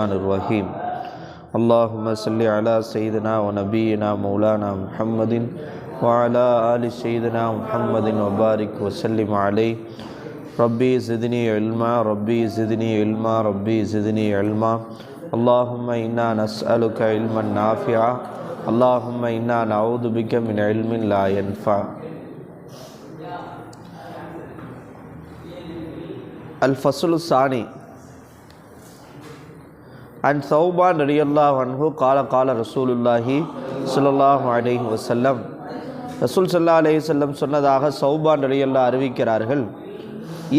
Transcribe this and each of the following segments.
الرحمن الرحيم اللهم صل على سيدنا ونبينا مولانا محمد وعلى آل سيدنا محمد وبارك وسلم عليه ربي زدني علما ربي زدني علما ربي زدني علما اللهم إنا نسألك علما نافعا اللهم إنا نعوذ بك من علم لا ينفع. الفصل الثاني عن ثوبان رضي الله عنه قال قال رسول الله صلى الله عليه وسلم ரசூல் ஸல்லல்லாஹு அலைஹி வஸல்லம் சொன்னதாக சௌபான் ரலியல்லாஹு அறிவிக்கிறார்கள்,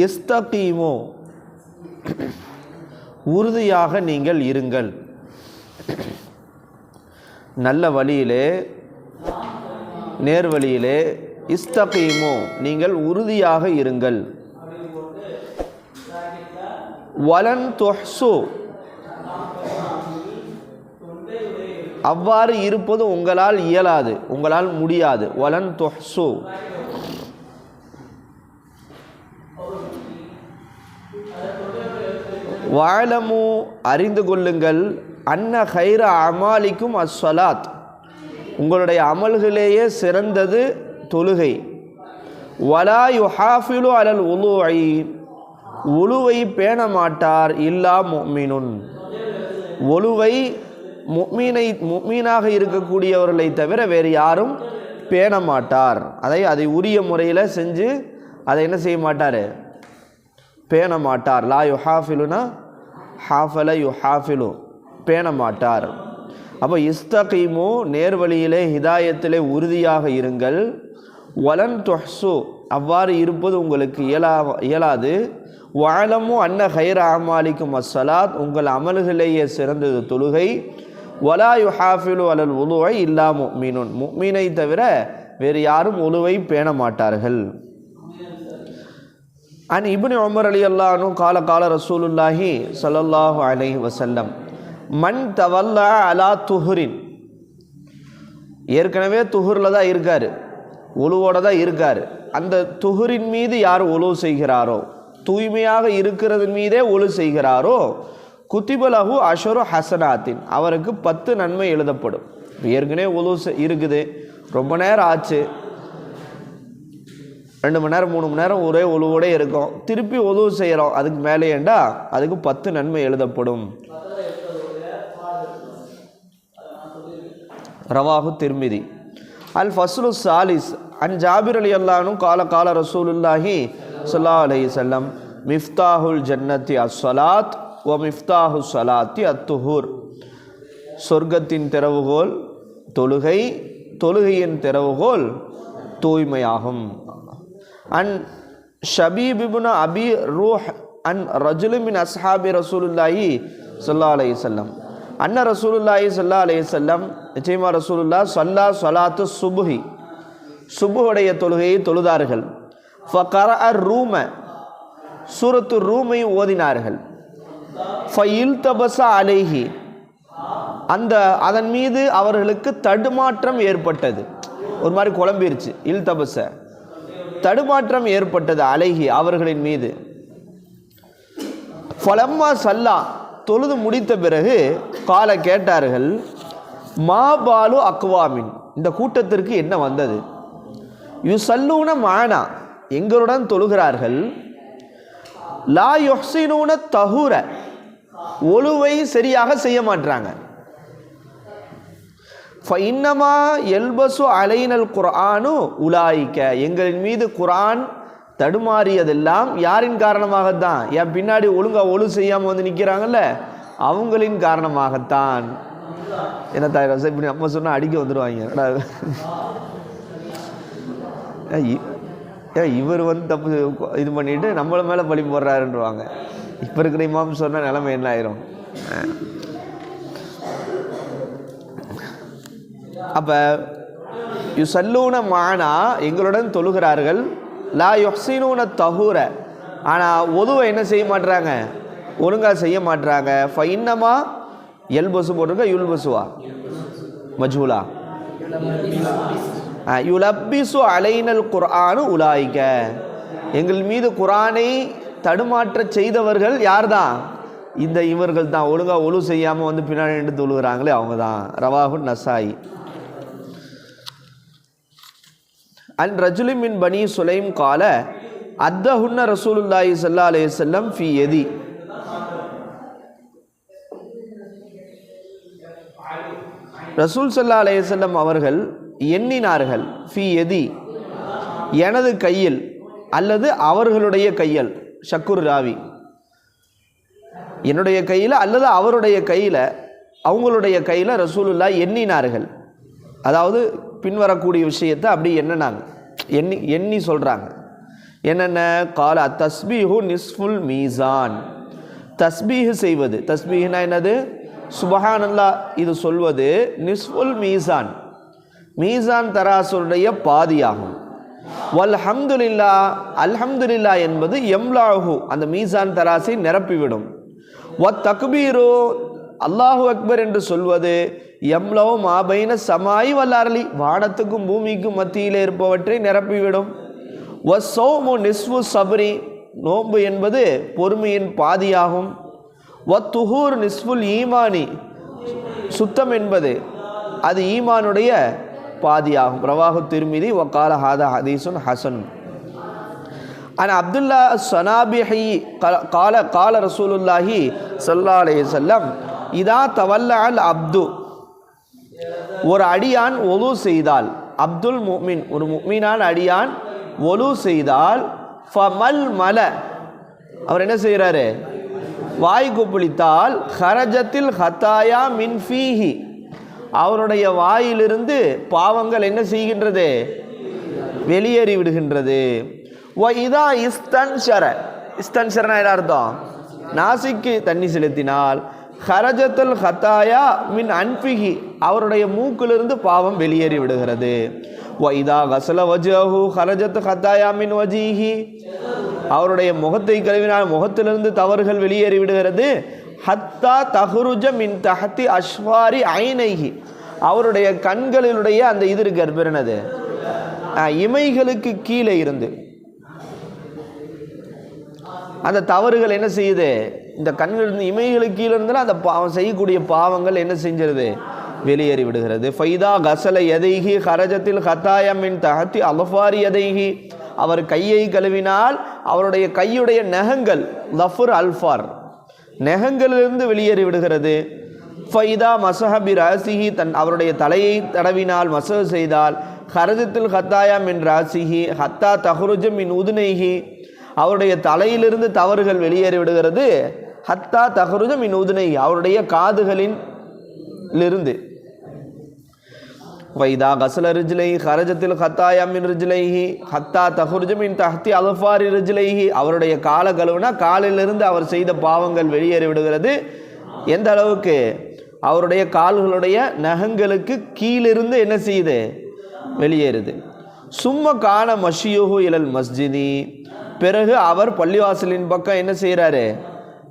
இஸ்தகீமு உறுதியாக நீங்கள் இருங்கள், நல்ல வழியிலே நேர்வழியிலே, இஸ்தகீமு நீங்கள் உறுதியாக இருங்கள், வலன் துஹ்சு அவ்வாறு இருப்பது உங்களால் இயலாது, உங்களால் முடியாது. வலன் துஹ்சு வஅலமு அறிந்து கொள்ளுங்கள், அன்ன கைர அமாலிக்கும் அஸ்ஸலாத் உங்களுடைய அமல்களேயே சிறந்தது தொழுகை. வலா யுஹாஃபிலு அலல் உலுஐ உலுவை பேண மாட்டார் இல்லா முஃமினுன் ஒலுவை முஃமீனாக இருக்கக்கூடியவர்களை தவிர வேறு யாரும் பேண மாட்டார். அதை உரிய முறையில் செஞ்சு அதை என்ன செய்ய மாட்டார், பேண மாட்டார். லா யுஹாஃபிலுனா ஹாஃபல யுஹாஃபிலு பேண மாட்டார். அப்போ இஸ்தகீமு நேர்வழியிலே ஹிதாயத்திலே உறுதியாக இருங்கள், வலன் துஹ்சு அவ்வாறு இருப்பது உங்களுக்கு இயலாது. வஅலமு அன்ன கைர அமாலிக்கும் அஸ்ஸலாத் உங்கள் அமல்களையே சிறந்தது தொழுகை. வலா யுஹாஃபிலு அலல் உலுவை இல்லா முஃமினுன் முஃமினை தவிர வேறு யாரும் உலுவை பேண மாட்டார்கள். அன் இப்னு உமர் ரலியல்லாஹு அன்ஹு கால கால ரசூலுல்லாஹி ஸல்லல்லாஹு அலைஹி வஸல்லம் மன் தவல்லா அலா துஹுரின் ஏற்கனவே துஹுரில் தான் இருக்கார், உலுவோடு தான் இருக்கார். அந்த துஹுரின் மீது யார் உலு செய்கிறாரோ, தூய்மையாக இருக்கிறது மீதே ஒழு செய்கிறாரோ, குத்திபலஹு அஷரு ஹசனாத்தின் அவருக்கு 10 நன்மை எழுதப்படும். ஏற்கனவே ஒழு இருக்குது, ரொம்ப நேரம் ஆச்சு, 2 மணி நேரம் 3 மணி நேரம் ஒரே ஒழுவோடே இருக்கும், திருப்பி ஒழு செய்கிறோம், அதுக்கு மேலே ஏண்டா அதுக்கு 10 நன்மை எழுதப்படும். ரவாஹு திர்மிதி. அல் ஃபஸ்லு சாலிஸ் அன் ஜாபிர் ரலியல்லாஹு அன்ஹு கால கால ரசூலுல்லாஹி ஸல்லல்லாஹு அலைஹி வஸல்லம் மிஃப்தாஹுல் ஜன்னத்தி அஸ்ஸலாத் வ மிஃப்தாஹு ஸலாத்தி அத்துஹூர் சொர்க்கத்தின் திறவுகோல் தொழுகை, தொழுகையின் திறவுகோல் தூய்மையாகும். அன் ஷபீப் இப்னு அபி ரூஹ் அன் ரஜுலு மின் அஸ்ஹாபி ரசூலுல்லாஹி ஸல்லல்லாஹு அலைஹி வஸல்லம் அன்ன ரசூலுல்லாஹி ஸல்லல்லாஹு அலைஹி வஸல்லம் நிச்சயமா ரசூலுல்லாஹ் ஸல்லா ஸலாத்து சுப்ஹி சுபுடைய தொழுகையை தொழுதார்கள். ஃபகரஅ ரூம சூரத்து ரூமை ஓதினார்கள். ஃபயில்தபஸ அலைஹி அதன் மீது அவர்களுக்கு தடுமாற்றம் ஏற்பட்டது, ஒரு மாதிரி குழம்பிருச்சு. இல்தபஸ தடுமாற்றம் ஏற்பட்டது, அலைஹி அவர்களின் மீது. ஃபலம்மா சல்லா தொழுது முடித்த பிறகு கால கேட்டார்கள், மா பாலு அக்வாமின் இந்த கூட்டத்திற்கு என்ன வந்தது, யுசல்லூன மானா எங்களுடன் தொழுகிறார்கள், லா யுஹ்சினூன தஹூர ஒழுவை சரியாக செய்ய மாட்டாங்க, ஃபஇன்னமா யல்பசு அலைனல் குர்ஆனு உலாயிக்க எங்களின் மீது குர்ஆன் தடுமாறியதெல்லாம் யாரின் காரணமாகத்தான், என் பின்னாடி ஒழுங்காக ஒழு செய்யாமல் வந்து நிற்கிறாங்கல்ல அவங்களின் காரணமாகத்தான். என்ன தாய் இப்படி நம்ம சொன்னால் அடிக்க வந்துடுவாங்க, இவர் வந்து தப்பு இது பண்ணிட்டு நம்மள மேலே பழி போடுறாருன்றவாங்க. இப்போ இருக்கிற இமாம் சொன்ன நிலைமை என்ன ஆயிரும். அப்போ யுசல்லூன மானா எங்களுடன் தொழுகிறார்கள், லா யுஹ்சினூன தஹூர ஆனால் ஒதுவை என்ன செய்ய மாட்டுறாங்க, ஒழுங்காக செய்ய மாட்டுறாங்க. ஃபஇன்னமா எல்பசு போட்டிருக்க யுல்பசுவா மஜ்ஹூலா யுலப்பிசு அலைனல் குர்ஆனு உலாயிக்க எங்கள் மீது குர்ஆனை தடுமாற்ற செய்தவர்கள் யார்தான், இந்த இவர்கள் தான் ஒழுங்காக ஒழு செய்யாமல் வந்து பின்னாடி நின்று தொழுகிறாங்களே அவங்க தான். ரவாஹு நசாயி. அன் ரஜுலிம் மின் பனி சுலைம் கால அத்தஹுன்ன ரசூலுல்லாஹி ஸல்லல்லாஹு அலைஹி வஸல்லம் ஃபி யதி. ரசூல் ஸல்லல்லாஹு அலைஹி வஸல்லம் அவர்கள் எண்ணினார்கள், ஃபி யதி எனது கையில் அல்லது அவர்களுடைய கையில், ஷக்குர் ராவி, என்னுடைய கையில் அல்லது அவருடைய கையில், அவங்களுடைய கையில் ரசூலுல்லாஹ் எண்ணினார்கள். அதாவது பின்வரக்கூடிய விஷயத்தை அப்படி எண்ணினாங்க, எண்ணி சொல்கிறாங்க. என்னென்ன? கால தஸ்பீஹு நிஸ்ஃபுல் மீசான். தஸ்பீஹ் செய்வது, தஸ்பீஹ்னா என்னது? சுபஹானல்லாஹ் இது சொல்வது நிஸ்ஃபுல் மீசான், மீசான் தராசுடைய பாதியாகும். வல்ஹம்துலில்லா, அல்ஹம்துலில்லா என்பது எம்லாஹு அந்த மீசான் தராசை நிரப்பிவிடும். வத் தக்பீரு, அல்லாஹு அக்பர் என்று சொல்வது எம்லவு மாபைன சமாய் வல்லாரலி, வானத்துக்கும் பூமிக்கும் மத்தியில் இருப்பவற்றை நிரப்பிவிடும். வஸ்ஸௌமு நிஸ்ஃபு சப்ரி, நோன்பு என்பது பொறுமையின் பாதியாகும். வத்துஹூர் நிஸ்ஃபுல் ஈமானி, சுத்தம் என்பது அது ஈமானுடைய பாதியாகும். ரவாஹு திர்மிதி வகால ஹாதா ஹதீஸுன் ஹசன். அன் அப்துல்லா ஸனாபிஹி கால கால ரசூலுல்லாஹி ஸல்லல்லாஹு அலைஹி வஸல்லம் இதா தவல்லஅல் அப்து, ஒரு அடியான் ஒலு செய்தால், அப்துல் முஃமின் ஒரு முஃமினான அடியான் ஒலு செய்தால், ஃபமல் மல அவர் என்ன செய்கிறாரு? வாய் கொப்பளித்தால், ஹரஜத்தில் ஹத்தாயா மின் ஃபீஹி அவருடைய வாயிலிருந்து பாவங்கள் என்ன செய்கின்றது? வெளியேறி விடுகின்றது. வ இதா இஸ்தன்ஷர, இஸ்தன்ஷரனா என்ன அர்த்தம்? நாசிக்கு தண்ணி செலுத்தினால், ஹரஜத்துல் ஹத்தாயா மின் அன்ஃபிஹி அவருடைய மூக்கிலிருந்து பாவம் வெளியேறி விடுகிறது. வ இதா கசல வஜஹு ஹரஜத் ஹத்தாயா மின் வஜீஹி அவருடைய முகத்தை கழுவினால் முகத்திலிருந்து தவறுகள் வெளியேறி விடுகிறது. ஹத்தா தஹ்ருஜ மின் தஹத்தி அஷ்வாரி ஐனைஹி அவருடைய கண்களினுடைய அந்த இது இருக்கு, பேர் என்னது? இமைகளுக்கு கீழே இருந்து அந்த தவறுகள் என்ன செய்யுது? இந்த கண்கள் இமைகளுக்கு கீழே இருந்தாலும் அந்த பாவம் செய்யக்கூடிய பாவங்கள் என்ன செஞ்சிருது? வெளியேறி விடுகிறது. ஃபைதா கசல எதைஹி ஹரஜத்தில் ஹத்தாயா மின் தஹத்தி அலஃபாரி எதைஹி அவர் கையை கழுவினால் அவருடைய கையுடைய நகங்கள், லஃபுர் அல்ஃபார் நெகங்களிலிருந்து வெளியேறி விடுகிறது. ஃபைதா மசஹபி ராசிஹி அவருடைய தலையை தடவினால், மசஹ் செய்தால், ஹரஜத்துல் ஹத்தாயா மின் ராசிஹி ஹத்தா தஹ்ருஜ மின் உதுனைஹி அவருடைய தலையிலிருந்து தவறுகள் வெளியேறி விடுகிறது. ஹத்தா தஹ்ருஜ மின் உதுனைஹி அவருடைய காதுகளிலிருந்து. வைதா கசல ரிஜ்லை ஹரஜத்தில் ஹத்தாயா மின் ரிஜ்லைஹி ஹத்தா தஹ்ருஜ மின் தஹ்தி அல்ஃபாரி ரிஜ்லைஹி அவருடைய கால கழுவுனா காலிலிருந்து அவர் செய்த பாவங்கள் வெளியேறி விடுகிறது. எந்த அளவுக்கு? அவருடைய கால்களுடைய நகங்களுக்கு கீழிருந்து என்ன செய்யுது? வெளியேறுது. சும்ம கான மஷியுஹு இலல் மஸ்ஜிதி பிறகு அவர் பள்ளிவாசலின் பக்கம் என்ன செய்கிறாரு?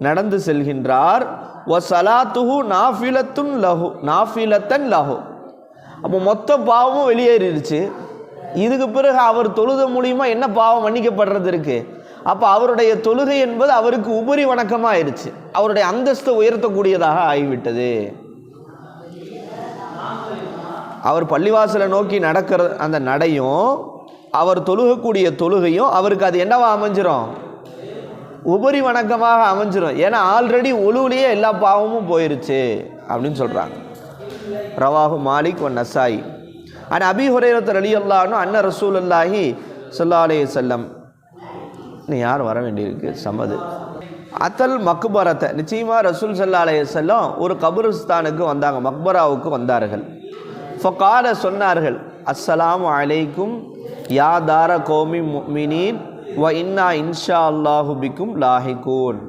நடந்து செல்கின்றார். வ சலாத்துஹு நாஃபிலத்துன் லஹு நாஃபிலத்தன் லஹு அப்போ மொத்த பாவமும் வெளியேறிடுச்சு. இதுக்கு பிறகு அவர் தொழுத மூலியமா என்ன பாவம் மன்னிக்கப்படுறது இருக்கு? அப்போ அவருடைய தொழுகை என்பது அவருக்கு உபரி வணக்கமாக ஆயிடுச்சு, அவருடைய அந்தஸ்தை உயர்த்தக்கூடியதாக ஆகிவிட்டது. அவர் பள்ளிவாசலை நோக்கி நடக்கிற அந்த நடையும் அவர் தொழுகக்கூடிய தொழுகையும் அவருக்கு அது என்னவா அமைஞ்சிரும்? உபரி வணக்கமாக அமைஞ்சிரும். ஏன்னா ஆல்ரெடி ஒழுவுலேயே எல்லா பாவமும் போயிருச்சு அப்படின்னு சொல்கிறாங்க. ரவாஹு மாலிக் வ நசாயி. அன் அபி ஹுரைரத் ரலியல்லாஹு அன்ஹு அன்ன ரசூலுல்லாஹி ஸல்லல்லாஹு அலைஹி வஸல்லம் நீ யார் வர வேண்டியிருக்கு சமது அத்தல் மக்பரத்தை நிச்சயமாக ரசூல் ஸல்லல்லாஹு அலைஹி வஸல்லம் ஒரு கபருஸ்தானுக்கு வந்தாங்க, மக்பராவுக்கு வந்தார்கள். ஃபகால சொன்னார்கள், அஸ்ஸலாமு அலைக்கும் யா தார கௌமி முஃமினீன் வ இன்னா இன்ஷா அல்லாஹு பிக்கும் லாஹிகூன்.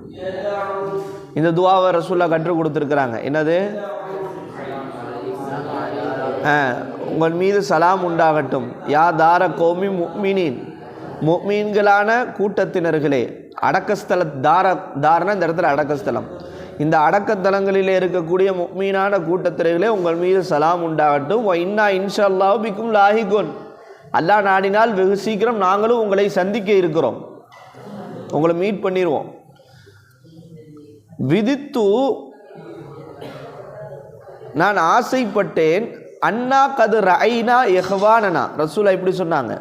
இந்த துவாவை ரசூலுல்லாஹ் கற்றுக் கொடுத்துருக்குறாங்க. என்னது? உங்கள் மீது சலாம் உண்டாகட்டும், யா தார கௌமி முஃமினீன் முஃமின்களான கூட்டத்தினர்களே. அடக்கஸ்தல தாரண இந்த இடத்துல அடக்கஸ்தலம், இந்த அடக்கத்தலங்களிலே இருக்கக்கூடிய முஃமினான கூட்டத்தினர்களே உங்கள் மீது சலாம் உண்டாகட்டும். வ இன்னா இன்ஷா அல்லாஹு பிக்கும் லாஹிகூன் அல்லாஹ் நாடினால் வெகு சீக்கிரம் நாங்களும் உங்களை சந்திக்க இருக்கிறோம், உங்களை மீட் பண்ணிடுவோம். விதித்து நான் ஆசைப்பட்டேன், அண்ணா கது ரஐனா இஹ்வானனா. ரசூலா இப்படி சொன்னாங்க,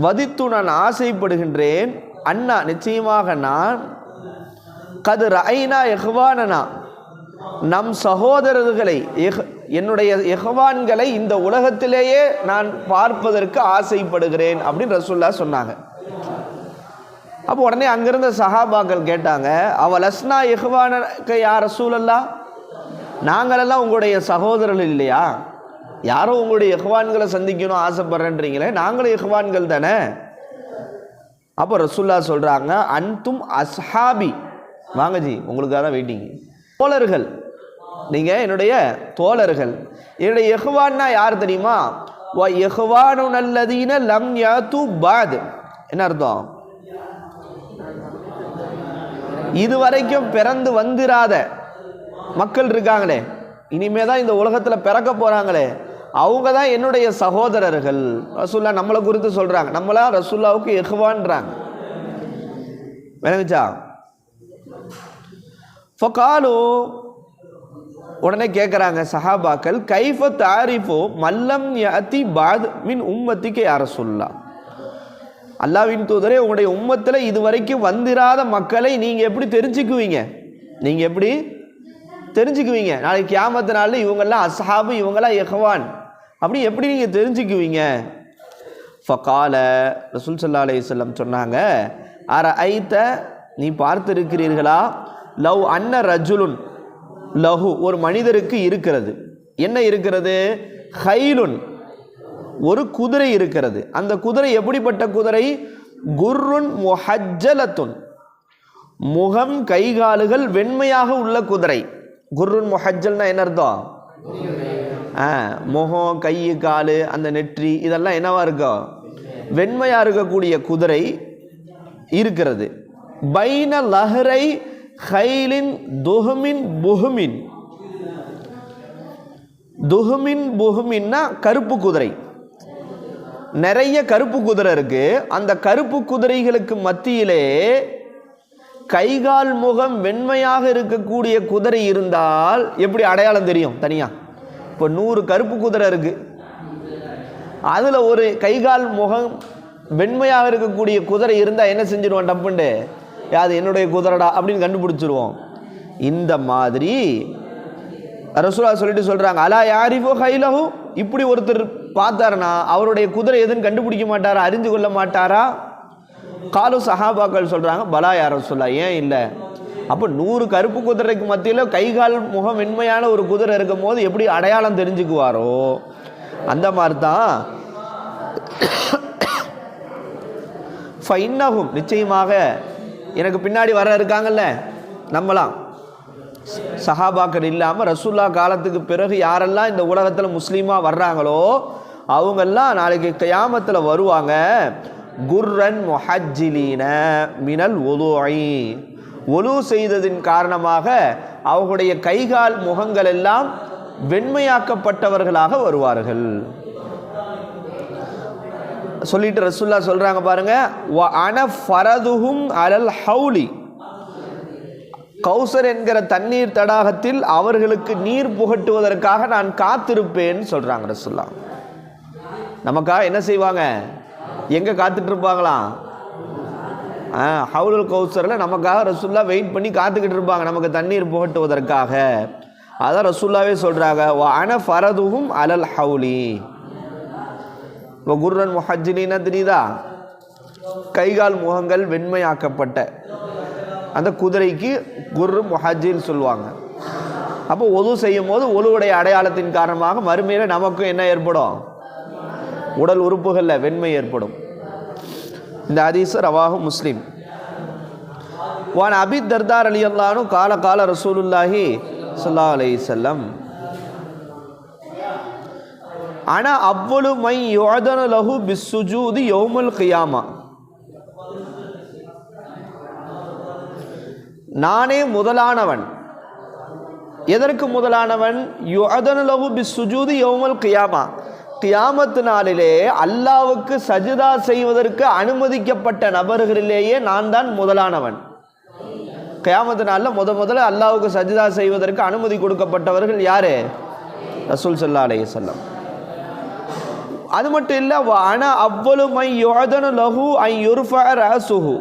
வதித்து நான் ஆசைப்படுகின்றேன், அண்ணா நிச்சயமாக நான், கது ரஐனா இஹ்வானனா நம் சகோதரர்களை, என்னுடைய இஹ்வான்களை இந்த உலகத்திலேயே நான் பார்ப்பதற்கு ஆசைப்படுகிறேன் அப்படின்னு ரசூல்லா சொன்னாங்க. அப்போ உடனே அங்கிருந்த சஹாபாக்கள் கேட்டாங்க, அவலஸ்னா இஹ்வானக யா ரசூலல்லா, நாங்களெல்லாம் உங்களுடைய சகோதரர்கள் இல்லையா? யாரோ உங்களுடைய இஹ்வான்களை சந்திக்கணும் ஆசைப்படுறேன்றீங்களே, நாங்களும் இஹ்வான்கள் தானே. அப்போ ரசூல்லா சொல்கிறாங்க, அன்தும் அஸ்ஹாபி, வாங்க ஜி உங்களுக்காக தான் வெயிட்டிங், தோழர்கள், நீங்கள் என்னுடைய தோழர்கள். என்னுடைய இஹ்வான்னா யார் தெரியுமா? வ இஹ்வானு நல்லதீன லம் யாத்து பாத். என்ன அர்த்தம்? இதுவரைக்கும் பிறந்து வந்திராத மக்கள் இருக்காங்களே, இனிமே தான் இந்த உலகத்தில் பிறக்க போகிறாங்களே, அவங்க தான் என்னுடைய சகோதரர்கள். ரசூல்லா நம்மளை குறித்து சொல்கிறாங்க, நம்மளா ரசூல்லாவுக்கு இஹ்வான்றாங்க. விளங்குச்சா? ஃபகாலு, உடனே கேட்குறாங்க சஹாபாக்கள், கைஃப தாரிஃபு மல்லம் யஅதி பாத் மின் உம்மத்திக்கு யா ரசூலுல்லாஹ், அல்லாஹ்வின் தூதரே உங்களுடைய உம்மத்தில் இதுவரைக்கும் வந்திராத மக்களை நீங்கள் எப்படி தெரிஞ்சுக்குவீங்க? நீங்கள் எப்படி தெரிஞ்சுக்குவீங்க? நாளைக்கு கியாமத் நாளில் இவங்கெல்லாம் அஸ்ஹாபு, இவங்கெல்லாம் இஹ்வான், அப்படி எப்படி நீங்கள் தெரிஞ்சுக்குவீங்க? ஃபகால, ரசூல் ஸல்லல்லாஹு அலைஹி வஸல்லம் சொன்னாங்க, அர ஐத்த, நீ பார்த்திருக்கிறீர்களா, லவ் அன்ன ரஜுலுன் லஹு, ஒரு மனிதருக்கு இருக்கிறது, என்ன இருக்கிறது? ஹைலுன், ஒரு குதிரை இருக்கிறது. அந்த குதிரை எப்படிப்பட்ட குதிரை? குர்ருன் முஹஜ்ஜலத்துன், முகம் கைகாலுகள் வெண்மையாக உள்ள குதிரை. குர்ருன் முஹஜ்ஜல்னா என்ன அர்த்தம்? முகம் கை காலு அந்த நெற்றி இதெல்லாம் என்னவா இருக்கும்? வெண்மையாக இருக்கக்கூடிய குதிரை இருக்கிறது. பைன லஹரை ஹைலின் துஹ்மின் புஹ்மின். துஹ்மின் புஹ்மின்னா கருப்பு குதிரை, நிறைய கருப்பு குதிரை இருக்கு. அந்த கருப்பு குதிரைகளுக்கு மத்தியிலே கைகால் முகம் வெண்மையாக இருக்கக்கூடிய குதிரை இருந்தால் எப்படி அடையாளம் தெரியும்? தனியா இப்போ 100 கருப்பு குதிரை இருக்கு, அதில் ஒரு கைகால் முகம் வெண்மையாக இருக்கக்கூடிய குதிரை இருந்தால் என்ன செஞ்சிருவோம்? டப்புண்டு, அது என்னுடைய குதிரைடா அப்படின்னு கண்டுபிடிச்சிருவோம். இந்த மாதிரி ரசூலா சொல்லிட்டு சொல்றாங்க, அலா யாரிஃபு ஹைலஹு, இப்படி ஒருத்தர் பார்த்தாருன்னா அவருடைய குதிரை எதுன்னு கண்டுபிடிக்க மாட்டாரா? அறிந்து கொள்ள மாட்டாரா? காலு, சஹாபாக்கள் சொல்றாங்க, பலா யா ரசூலல்லாஹ், ஏன் இல்லை? அப்போ 100 கருப்பு குதிரைக்கு மத்தியில் கைகால் முகம் வெண்மையான ஒரு குதிரை இருக்கும் போது எப்படி அடையாளம் தெரிஞ்சுக்குவாரோ அந்த மாதிரி தான் ஃபைன்னஹும், நிச்சயமாக எனக்கு பின்னாடி வர இருக்காங்கல்ல, நம்மளாம் சஹாபாக்கள் இல்லாமல் ரசூல்லா காலத்துக்கு பிறகு யாரெல்லாம் இந்த உலகத்தில் முஸ்லீமாக வர்றாங்களோ அவங்கெல்லாம் நாளைக்கு கியாமத்தில் வருவாங்க. குர்ரன் முஹஜ்ஜிலீன மினல் வுதுஇ, ஒலு செய்ததின் காரணமாக அவர்களுடைய கைகால் முகங்கள் எல்லாம் வெண்மையாக்கப்பட்டவர்களாக வருவார்கள். சொல்லிட்டு ரசூல்லா சொல்றாங்க பாருங்க, வ அன ஃபரதுஹும் அலல் ஹவுலி, கௌசர் என்கிற தண்ணீர் தடாகத்தில் அவர்களுக்கு நீர் புகட்டுவதற்காக நான் காத்திருப்பேன்னு சொல்றாங்க ரசூல்லா. நமக்காக என்ன செய்வாங்க? எங்க காத்துட்டு இருப்பாங்களாம்? ஹவுலுல் கௌசரில் நமக்காக ரசூல்லா வெயிட் பண்ணி காத்துக்கிட்டு இருப்பாங்க, நமக்கு தண்ணீர் புகட்டுவதற்காக. அதான் ரசூல்லாவே சொல்றாங்க, வ அன ஃபரதுஹும் அலல் ஹவுலி. இப்போ குர்ரன் முஹஜ்ஜிலீன தெரியுதா? கைகால் முகங்கள் வெண்மையாக்கப்பட்ட அந்த குதிரைக்கு குர்ரு முஹஜ்ஜில் சொல்லுவாங்க. அப்போ ஒது செய்யும் போது ஒலுவுடைய அடையாளத்தின் காரணமாக மறுமையில் நமக்கும் என்ன ஏற்படும்? உடல் உறுப்புகளில் வெண்மை ஏற்படும். இந்த ஹதீஸ் ரவாஹு முஸ்லிம். வான் அபி தர்தார் ரலியல்லாஹு அன்ஹு கால கால ரசூலுல்லாஹி ஸல்லல்லாஹு அலைஹி வஸல்லம், அனா அவ்வளு மை யுஅதனு லஹு பிஸ்ஸுஜூதி யௌமுல் கியாமா, நானே முதலானவன். எதற்கு முதலானவன்? யுஅதனு லஹு பிஸ்ஸுஜூதி யௌமுல் கியாமா, கியாமத்து நாளிலே அல்லாஹ்வுக்கு சஜ்தா செய்வதற்கு அனுமதிக்கப்பட்ட நபர்களிலேயே நான் தான் முதலானவன். கியாமத்து நாளில் முதல்ல அல்லாஹ்வுக்கு சஜ்தா செய்வதற்கு அனுமதி கொடுக்கப்பட்டவர்கள் யாரு? ரசூல் ஸல்லல்லாஹு அலைஹி வஸல்லம். அது மட்டும் இல்லை, அன அவ்வளு மை யுஅதனு லஹு ஐ யுர்ஃபஅ ரஅஸுஹு.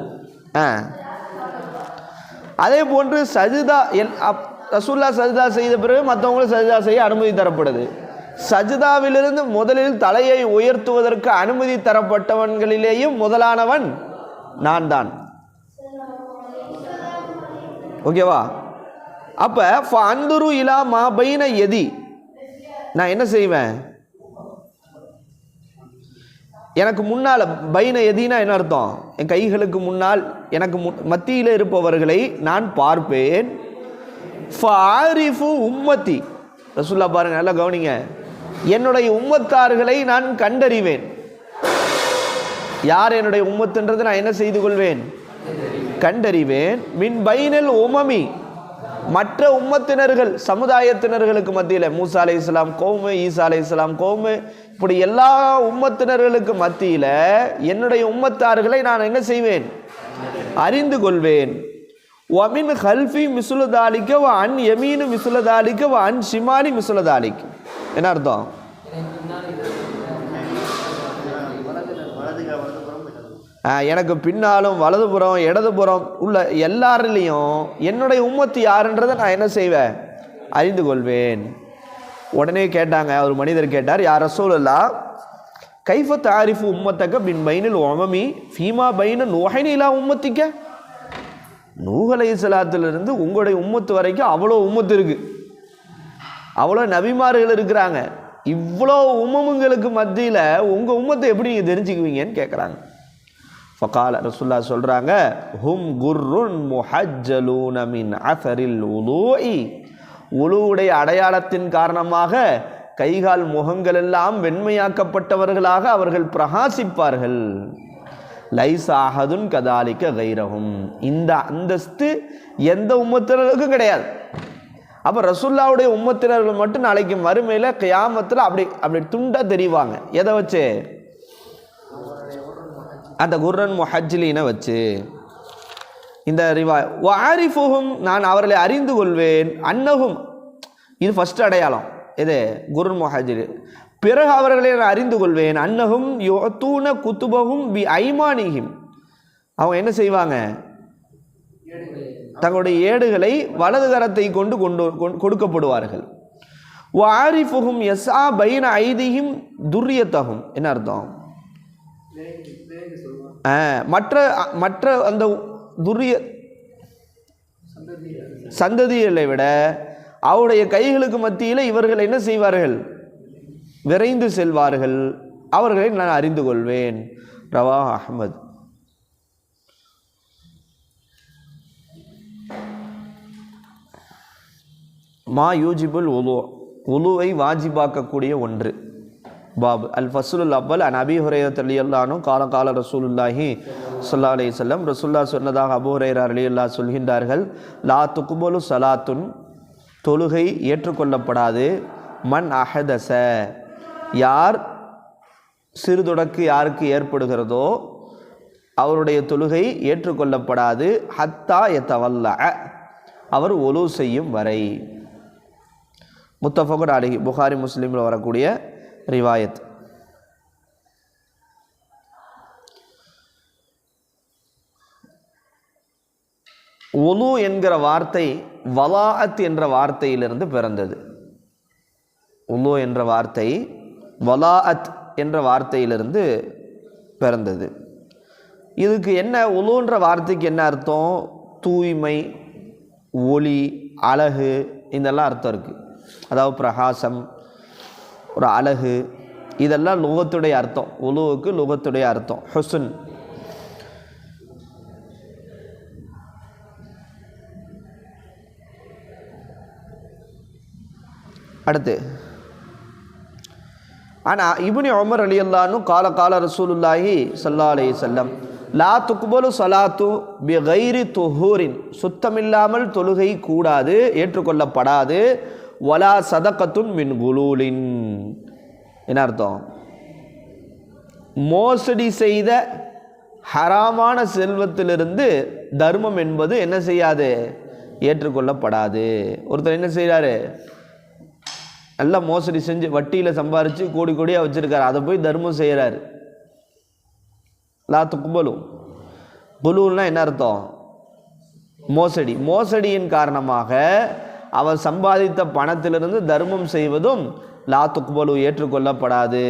அதே போன்று சஜ்தா ரசூலுல்லாஹ் சஜ்தா செய்த பிறகு மற்றவங்களும் சஜ்தா செய்ய அனுமதி தரப்படுது. சஜ்தாவிலிருந்து முதலில் தலையை உயர்த்துவதற்கு அனுமதி தரப்பட்டவன்களிலேயும் முதலானவன் நான் தான். ஓகேவா? அப்போ ஃபஅன்துரு இலா மா பைன யதி, நான் என்ன செய்வேன்? எனக்கு முன்னால், பைன எதினா என்ன அர்த்தம்? என் கைகளுக்கு முன்னால் எனக்கு மத்தியில் இருப்பவர்களை நான் பார்ப்பேன். ஃபஆரிஃபு உம்மத்தி, ரசூலுல்லாஹ் பாருங்க, நல்லா கவனிங்க, என்னுடைய உம்மத்தார்களை நான் கண்டறிவேன். யார் என்னுடைய உம்மத்துன்றது நான் என்ன செய்து கொள்வேன்? கண்டறிவேன். மின் பைனல் உமமி, மற்ற உம்மத்தினர்கள் சமுதாயத்தினர்களுக்கு மத்தியில், மூசா அலைஹிஸ்ஸலாம் கௌமு, ஈசா அலைஹிஸ்ஸலாம் கௌமு, இப்படி எல்லா உம்மத்தினர்களுக்கு மத்தியில் என்னுடைய உம்மத்தார்களை நான் என்ன செய்வேன்? அறிந்து கொள்வேன். வமின் ஹல்ஃபி மிசுலதாலிக்க வ அன் யமீனு மிசுலதாலிக்க வ அன் ஷிமாலி மிசுலதாலிக். என்ன அர்த்தம்? எனக்கு பின்னாலும் வலதுபுறம் இடதுபுறம் உள்ள எல்லாரிலையும் என்னுடைய உம்மத்து யாருன்றதை நான் என்ன செய்வேன்? அறிந்து கொள்வேன். உடனே கேட்டாங்க, ஒரு மனிதர் கேட்டார், யா ரசூலல்லாஹ் கைஃப தாரிஃபு உம்மத்தக்க பின் பைனில் உமமி ஃபீமா பைன நூஹைன் இலா உம்மத்திக்க. நூஹ் அலைஹிஸ்ஸலாத்திலிருந்து உங்களுடைய உம்மத்து வரைக்கும் அவ்வளோ உம்மத்து இருக்குது, அவ்வளோ நபிமார்கள் இருக்கிறாங்க. இவ்வளோ உம்மமுங்களுக்கு மத்தியில் உங்கள் உம்மத்தை எப்படி நீங்கள் தெரிஞ்சுக்குவீங்கன்னு கேட்குறாங்க. ஃபகால, ரசூலுல்லாஹ் சொல்கிறாங்க, ஹும் குர்ருன் முஹஜ்ஜலூன மின் அஸரில் உலூஇ, உலூவுடைய அடையாளத்தின் காரணமாக கைகால் முகங்கள் எல்லாம் வெண்மையாக்கப்பட்டவர்களாக அவர்கள் பிரகாசிப்பார்கள். லைஸ அஹதுன் கதாலிக்க கைரஹும், இந்த அந்தஸ்து எந்த உம்மத்தினருக்கும் கிடையாது. அப்போ ரசூலுல்லாஹ்வுடைய உம்மத்தினர்கள் மட்டும் நாளைக்கு மறுமையில் கியாமத்தில் அப்படி துண்டா தெரிவாங்க. எதை வச்சு? அந்த குர்ரன் முஹஜ்ஜலீனை வச்சு. இந்த வாரிஃபுஹும், நான் அவர்களை அறிந்து கொள்வேன். அன்னஹும், இது ஃபர்ஸ்ட் அடையாளம், இது குர்ரன் முஹஜ்ஜலி. பிறகு அவர்களை நான் அறிந்து கொள்வேன். அன்னஹும் யுஅத்தூன குதுபஹும் பி ஐமானிஹிம், அவங்க என்ன செய்வாங்க? தங்களுடைய ஏடுகளை வலது கரத்தை கொண்டு கொடுக்கப்படுவார்கள். வாரிஃபுஹும் யஸ்ஆ பைன ஐதிஹிம் துர்ரியத்தஹும், என்ன அர்த்தம்? மற்ற அந்த துரிய சந்ததிகளை விட அவருடைய கைகளுக்கு மத்தியில் இவர்கள் என்ன செய்வார்கள்? விரைந்து செல்வார்கள். அவர்களை நான் அறிந்து கொள்வேன். ரவா அஹ்மத். மா யூஜிபுல் உலு, உலுவை வாஜிபாக்கக்கூடிய ஒன்று. Pop Al Fazlul Awwal an அபி ஹுரைரா ரலியல்லாஹு அன்ஹு கால கால ரசூலுல்லாஹி ஸல்லல்லாஹு அலைஹி வஸல்லம், ரசூலுல்லாஹ் சொன்னதாக அபூ ஹுரைரா ரலியல்லாஹு சொல்கின்றார்கள், லா துக்பலு ஸலாத்துன், தொழுகை ஏற்றுக்கொள்ளப்படாது. மன் அஹதஸ, யார் சிறுதொடக்கு யாருக்கு ஏற்படுகிறதோ அவருடைய தொழுகை ஏற்றுக்கொள்ளப்படாது. ஹத்தா யதவல்லா, அவர் ஒலு செய்யும் வரை. முத்தஃபகுன் அலைஹி, புகாரி முஸ்லிமில் வரக்கூடிய ரிவாயத். ஒலு என்கிற வார்த்தை வலாஅத் என்ற வார்த்தையிலிருந்து பிறந்தது. உலு என்ற வார்த்தை வலாஅத் என்ற வார்த்தையிலிருந்து பிறந்தது. இதுக்கு என்ன, உலுன்ற வார்த்தைக்கு என்ன அர்த்தம்? தூய்மை, ஒளி, அழகு, இதெல்லாம் அர்த்தம் இருக்குது. அதாவது பிரகாசம், ஒரு அழகு, இதெல்லாம் லுகத்துடைய அர்த்தம். உலுவுக்கு லுகத்துடைய அர்த்தம் ஹுஸ்ன். அடுத்து ஆனால் இப்னு உமர் ரலியல்லாஹு அன்ஹு கால கால ரசூலுல்லாஹி ஸல்லல்லாஹு அலைஹி வஸல்லம், லா துக்பலு ஸலாத்து பி கைரி துஹூரின், சுத்தமில்லாமல் தொழுகை கூடாது, ஏற்றுக்கொள்ளப்படாது. வலா சதகத்துன் மின் குலூலின், என்ன அர்த்தம்? மோசடி செய்த ஹராமான செல்வத்திலிருந்து தர்மம் என்பது என்ன செய்யாது, ஏற்றுக்கொள்ளப்படாது. ஒருத்தர் என்ன செய்கிறாரு, நல்லா மோசடி செஞ்சு வட்டியில் சம்பாரித்து கோடி கோடியாக வச்சுருக்காரு, அதை போய் தர்மம் செய்கிறாரு. லா துக்பலு. குலூல்னா என்ன அர்த்தம்? மோசடி. மோசடியின் காரணமாக அவர் சம்பாதித்த பணத்திலிருந்து தர்மம் செய்வதும் லா துக்பலு, ஏற்றுக்கொள்ளப்படாது.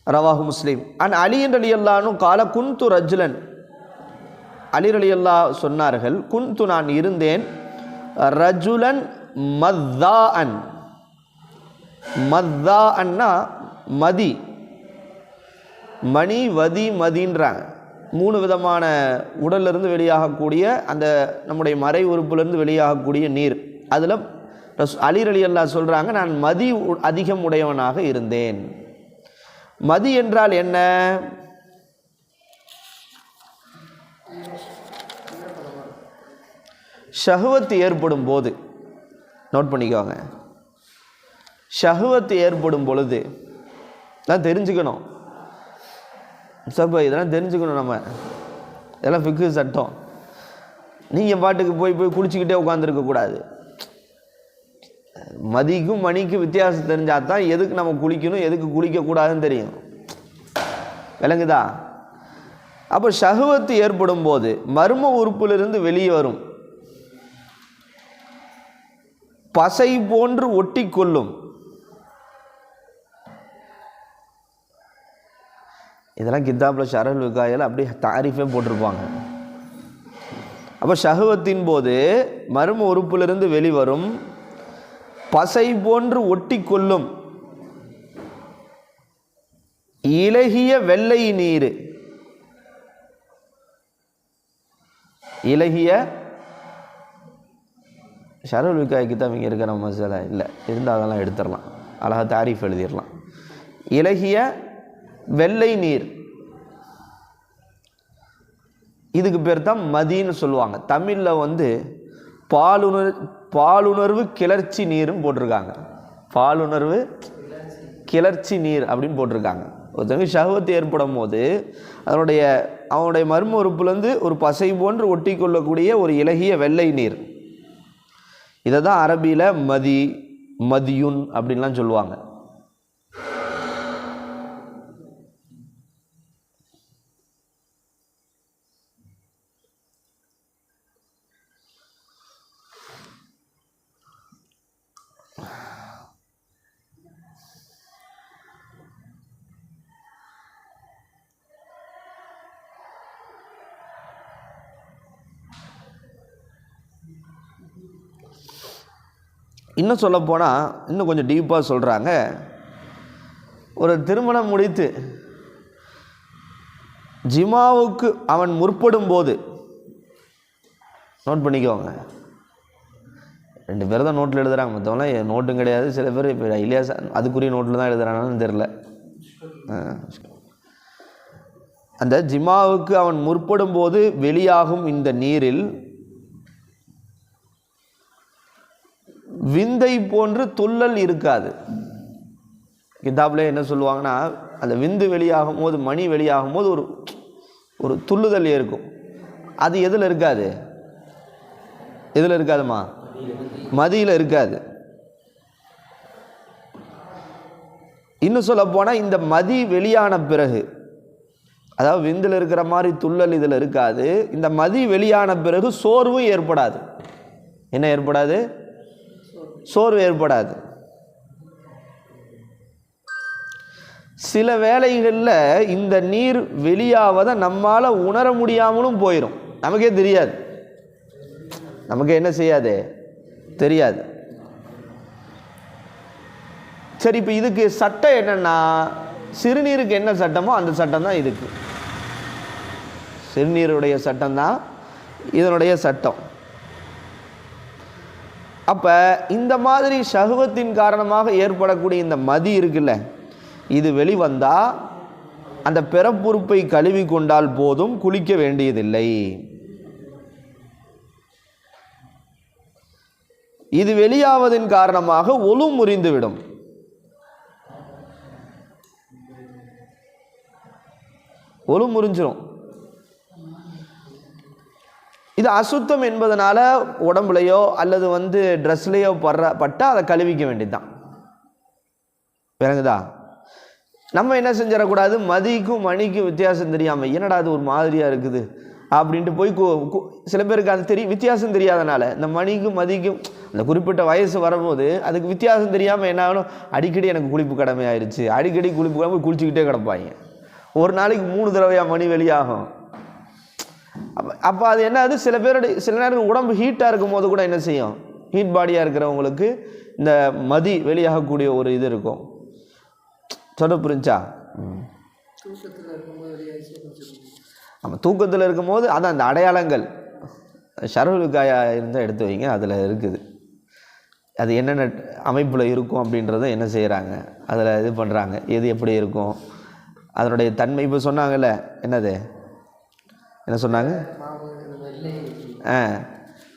ரவாஹு முஸ்லிம். அன் அலி ரலியல்லாஹு அன்ஹு கால குன்து ரஜுலன். அலி ரலியல்லாஹு சொன்னார்கள், குன்து நான் இருந்தேன், ரஜுலன் மத்தாஅன். மத்தாஅன்னா மதி, மணி வதி மதின்றாங்க. 3 விதமான உடலிலிருந்து வெளியாகக்கூடிய அந்த நம்முடைய மறை உறுப்பிலிருந்து வெளியாகக்கூடிய நீர். அதில் அலி ரலியல்லாஹு சொல்கிறாங்க, நான் மதி அதிகம் உடையவனாக இருந்தேன். மதி என்றால் என்ன? ஷஹ்வத் ஏற்படும் போது, நோட் பண்ணிக்கோங்க, ஷஹ்வத் ஏற்படும் பொழுது தான் தெரிஞ்சுக்கணும். இதெல்லாம் தெரிஞ்சுக்கணும். நம்ம இதெல்லாம் ஃபிக்ஹு சட்டம். நீங்கள் பாட்டுக்கு போய் குளிச்சுக்கிட்டே உட்காந்துருக்கக்கூடாது. மதிக்கும் மணிக்கும் வித்தியாசம் தெரிஞ்சால் தான் எதுக்கு நம்ம குளிக்கணும் எதுக்கு குளிக்கக்கூடாதுன்னு தெரியும். விளங்குதா? அப்போ ஷஹ்வத் ஏற்படும் போது மர்ம உறுப்பிலிருந்து வெளியே வரும், பசை போன்று ஒட்டி கொள்ளும். இதெல்லாம் கித்தாபில் ஷரல் விகாயில் அப்படி தாரிஃபே போட்டிருப்பாங்க. அப்போ ஷஹ்வத்தின் போது மர்ம உறுப்பிலிருந்து வெளிவரும், பசை போன்று ஒட்டி கொள்ளும் இலகிய வெள்ளை நீர். இலகிய ஷரல் விகாய் கிதாப் இங்கே இருக்கிற மசாலா இல்லை, இருந்தால் அதெல்லாம் எடுத்துடலாம், அழகாக தாரீஃப் எழுதிடலாம். இலகிய வெள்ளை நீர், இதுக்கு பேர் தான் மதின்னு சொல்லுவாங்க. தமிழில் பாலுணர்வு கிளர்ச்சி நீர்னு போட்டிருக்காங்க. பாலுணர்வு கிளர்ச்சி நீர் அப்படின்னு போட்டிருக்காங்க. ஒருத்தவங்க ஷஹ்வத் ஏற்படும் போது அவனுடைய மர்ம உறுப்புலேருந்து ஒரு பசை போன்று ஒட்டி கொள்ளக்கூடிய ஒரு இலகிய வெள்ளை நீர். இதை தான் அரபியில் மதியுன் அப்படின்லாம் சொல்லுவாங்க. இன்னும் சொல்லப்போனால் இன்னும் கொஞ்சம் டீப்பாக சொல்கிறாங்க. ஒரு திருமணம் முடித்து ஜிமாவுக்கு அவன் முற்படும் போது, நோட் பண்ணிக்கோங்க, 2 பேர் தான் நோட்டில் எழுதுகிறாங்க, மற்றவங்களாம் நோட்டும் கிடையாது. சில பேர் இப்போ இல்லையா அதுக்குரிய நோட்டில் தான் எழுதுகிறாங்கன்னு தெரில. அந்த ஜிமாவுக்கு அவன் முற்படும் போது வெளியாகும் இந்த நீரில் விந்தை போன்று துள்ளல் இருக்காது. கிதாபில் என்ன சொல்லுவாங்கன்னா, அந்த விந்து வெளியாகும் போது, மணி வெளியாகும் போது ஒரு துள்ளுதல் இருக்கும். அது எதில் இருக்காது? எதில் இருக்காதுமா? மதியில் இருக்காது. இன்னும் சொல்ல போனால் இந்த மதி வெளியான பிறகு, அதாவது விந்தில் இருக்கிற மாதிரி துள்ளல் இதில் இருக்காது. இந்த மதி வெளியான பிறகு சோர்வும் ஏற்படாது. என்ன ஏற்படாது? சோர்வு ஏற்படாது. சில வேளைகளில் இந்த நீர் வெளியாவதை நம்மால் உணர முடியாமலும் போயிடும். நமக்கே தெரியாது, நமக்கு என்ன செய்யாது, தெரியாது. சரி, இப்போ இதுக்கு சட்டம் என்னன்னா, சிறுநீருக்கு என்ன சட்டமோ அந்த சட்டம் தான் இதுக்கு. சிறுநீருடைய சட்டம் தான் இதனுடைய சட்டம். அப்போ இந்த மாதிரி ஷஹ்வத்தின் காரணமாக ஏற்படக்கூடிய இந்த மதி இருக்குல்ல, இது வெளிவந்தால் அந்த பிறப்புறுப்பை கழுவி கொண்டால் போதும், குளிக்க வேண்டியதில்லை. இது வெளியாவதின் காரணமாக ஒலு முறிந்துவிடும். ஒலு முறிஞ்சிடும். இது அசுத்தம் என்பதனால உடம்புலையோ அல்லது ட்ரெஸ்லையோ பட்டா அதை கழுவிக்க வேண்டியதுதான். விளங்குதா? நம்ம என்ன செஞ்சிடக்கூடாது, மதிக்கும் மணிக்கும் வித்தியாசம் தெரியாமல் என்னடா அது ஒரு மாதிரியாக இருக்குது அப்படின்ட்டு போய் சில பேருக்கு அது வித்தியாசம் தெரியாதனால இந்த மணிக்கும் மதிக்கும் அந்த குறிப்பிட்ட வயசு வரும்போது அதுக்கு வித்தியாசம் தெரியாமல் என்ன ஆகணும், அடிக்கடி எனக்கு குளிப்பு கடமை ஆயிடுச்சு, அடிக்கடி குளிப்பு கடமை குளிச்சுக்கிட்டே கிடப்பாங்க. ஒரு நாளைக்கு 3 தடவையாக மணி வெளியாகும். அப்போ அது என்ன, அது சில நேரம் உடம்பு ஹீட்டாக இருக்கும் போது கூட என்ன செய்யும், ஹீட் பாடியாக இருக்கிறவங்களுக்கு இந்த மதி வெளியாகக்கூடிய ஒரு இது இருக்கும். சொல்ல புரிஞ்சா? ஆமாம், தூக்கத்தில் இருக்கும்போது அதான் அந்த அடையாளங்கள் ஷரஹுலுக்காயா இருந்தால் எடுத்து வைங்க, அதில் இருக்குது. அது என்னென்ன அமைப்பில் இருக்கும் அப்படின்றத என்ன செய்கிறாங்க, அதில் இது பண்ணுறாங்க, எது எப்படி இருக்கும் அதனுடைய தன்மை. இப்போ சொன்னாங்கல்ல, என்னது என்ன சொன்னாங்க,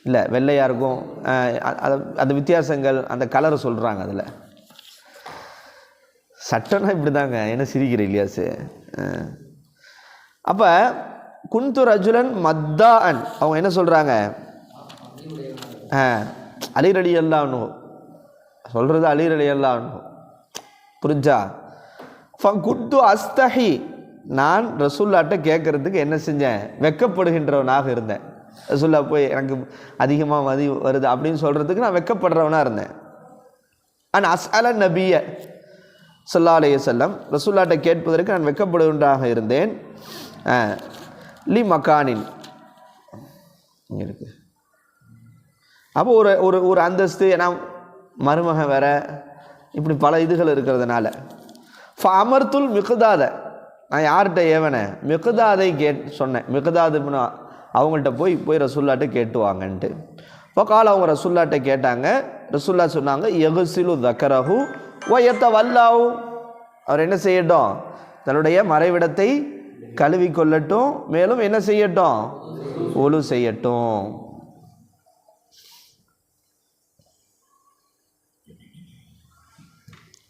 இல்லை வெள்ளையாக இருக்கும், அந்த வித்தியாசங்கள் அந்த கலரை சொல்கிறாங்க. அதில் சட்டம்னா இப்படி தாங்க, என்ன சிரிக்கிற இல்லையாசு. அப்போ குந்து ரஜுலன் மத்தாஅன் அவங்க என்ன சொல்கிறாங்க, அலி ரலியல்லாஹு அன்ஹு சொல்கிறது, அலி ரலியல்லாஹு அன்ஹு. புரிஞ்சா? ஃபகுத்து அஸ்தஹி நான் ரசூல்லாட்ட கேட்கறதுக்கு என்ன செஞ்சேன், வெக்கப்படுகின்றவனாக இருந்தேன். ரசூல்லா போய் எனக்கு அதிகமாக மதி வருது அப்படின்னு சொல்கிறதுக்கு நான் வெக்கப்படுறவனாக இருந்தேன். அன் அஸ்அல நபிய ஸல்லல்லாஹு அலைஹி வஸல்லம் ரசூல்லாட்ட கேட்பதற்கு நான் வெக்கப்படுகின்றாக இருந்தேன். லி மக்கானின் இருக்கு. அப்போ ஒரு ஒரு அந்தஸ்து, ஏன்னா மருமகன் வேற, இப்படி பல இதுகள் இருக்கிறதுனால அமர்த்துல் மிகுதாத நான் யார்கிட்ட ஏவனே மிகுதாதை சொன்னேன். மிகுதாது அவங்கள்ட்ட போய் ரசூல்லாட்ட கேட்டுவாங்கன்ட்டு. இப்போ கால அவங்க ரசூல்லாட்ட கேட்டாங்க. ரசூல்லா சொன்னாங்க, யகுசிலு தக்கரஹு வயத்த வல்லாவு, அவர் என்ன செய்யட்டும், தன்னுடைய மறைவிடத்தை கழுவி கொள்ளட்டும், மேலும் என்ன செய்யட்டும், ஒலு செய்யட்டும்.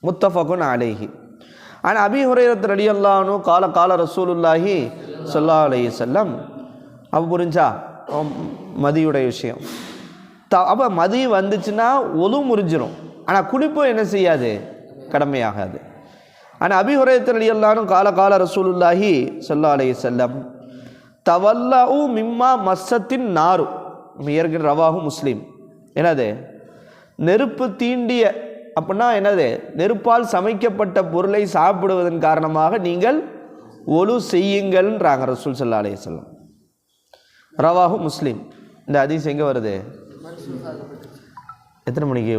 முத்தஃபகுன் அலைஹி. ஆனா அபீ ஹுரைரா ரலியல்லாஹு அன்ஹு கால ரசூலுல்லாஹி ஸல்லல்லாஹு அலைஹி வஸல்லம். அப்போ புரிஞ்சா மதியுடைய விஷயம். அப்போ மதி வந்துச்சுன்னா ஒலு முறிஞ்சிடும், ஆனால் குளிப்பு என்ன செய்யாது, கடமையாகாது. ஆனால் அபீ ஹுரைரா ரலியல்லாஹு அன்ஹு கால ரசூலுல்லாஹி ஸல்லல்லாஹு அலைஹி வஸல்லம் தவல்லஉ மிம்மா மஸ்ஸத்தின் நாரு. ஏற்கனவே ரவாஹு முஸ்லிம். என்னது, நெருப்பு தீண்டிய அப்படின்னா என்னது, நெருப்பால் சமைக்கப்பட்ட பொருளை சாப்பிடுவதன் காரணமாக நீங்கள் ஒலு செய்யுங்கள்ன்றாங்க ரசூல் ஸல்லல்லாஹு அலைஹி வஸல்லம். ரவாஹு முஸ்லிம். இந்த ஹதீஸ் எங்கே வருது, எத்தனை மணிக்கு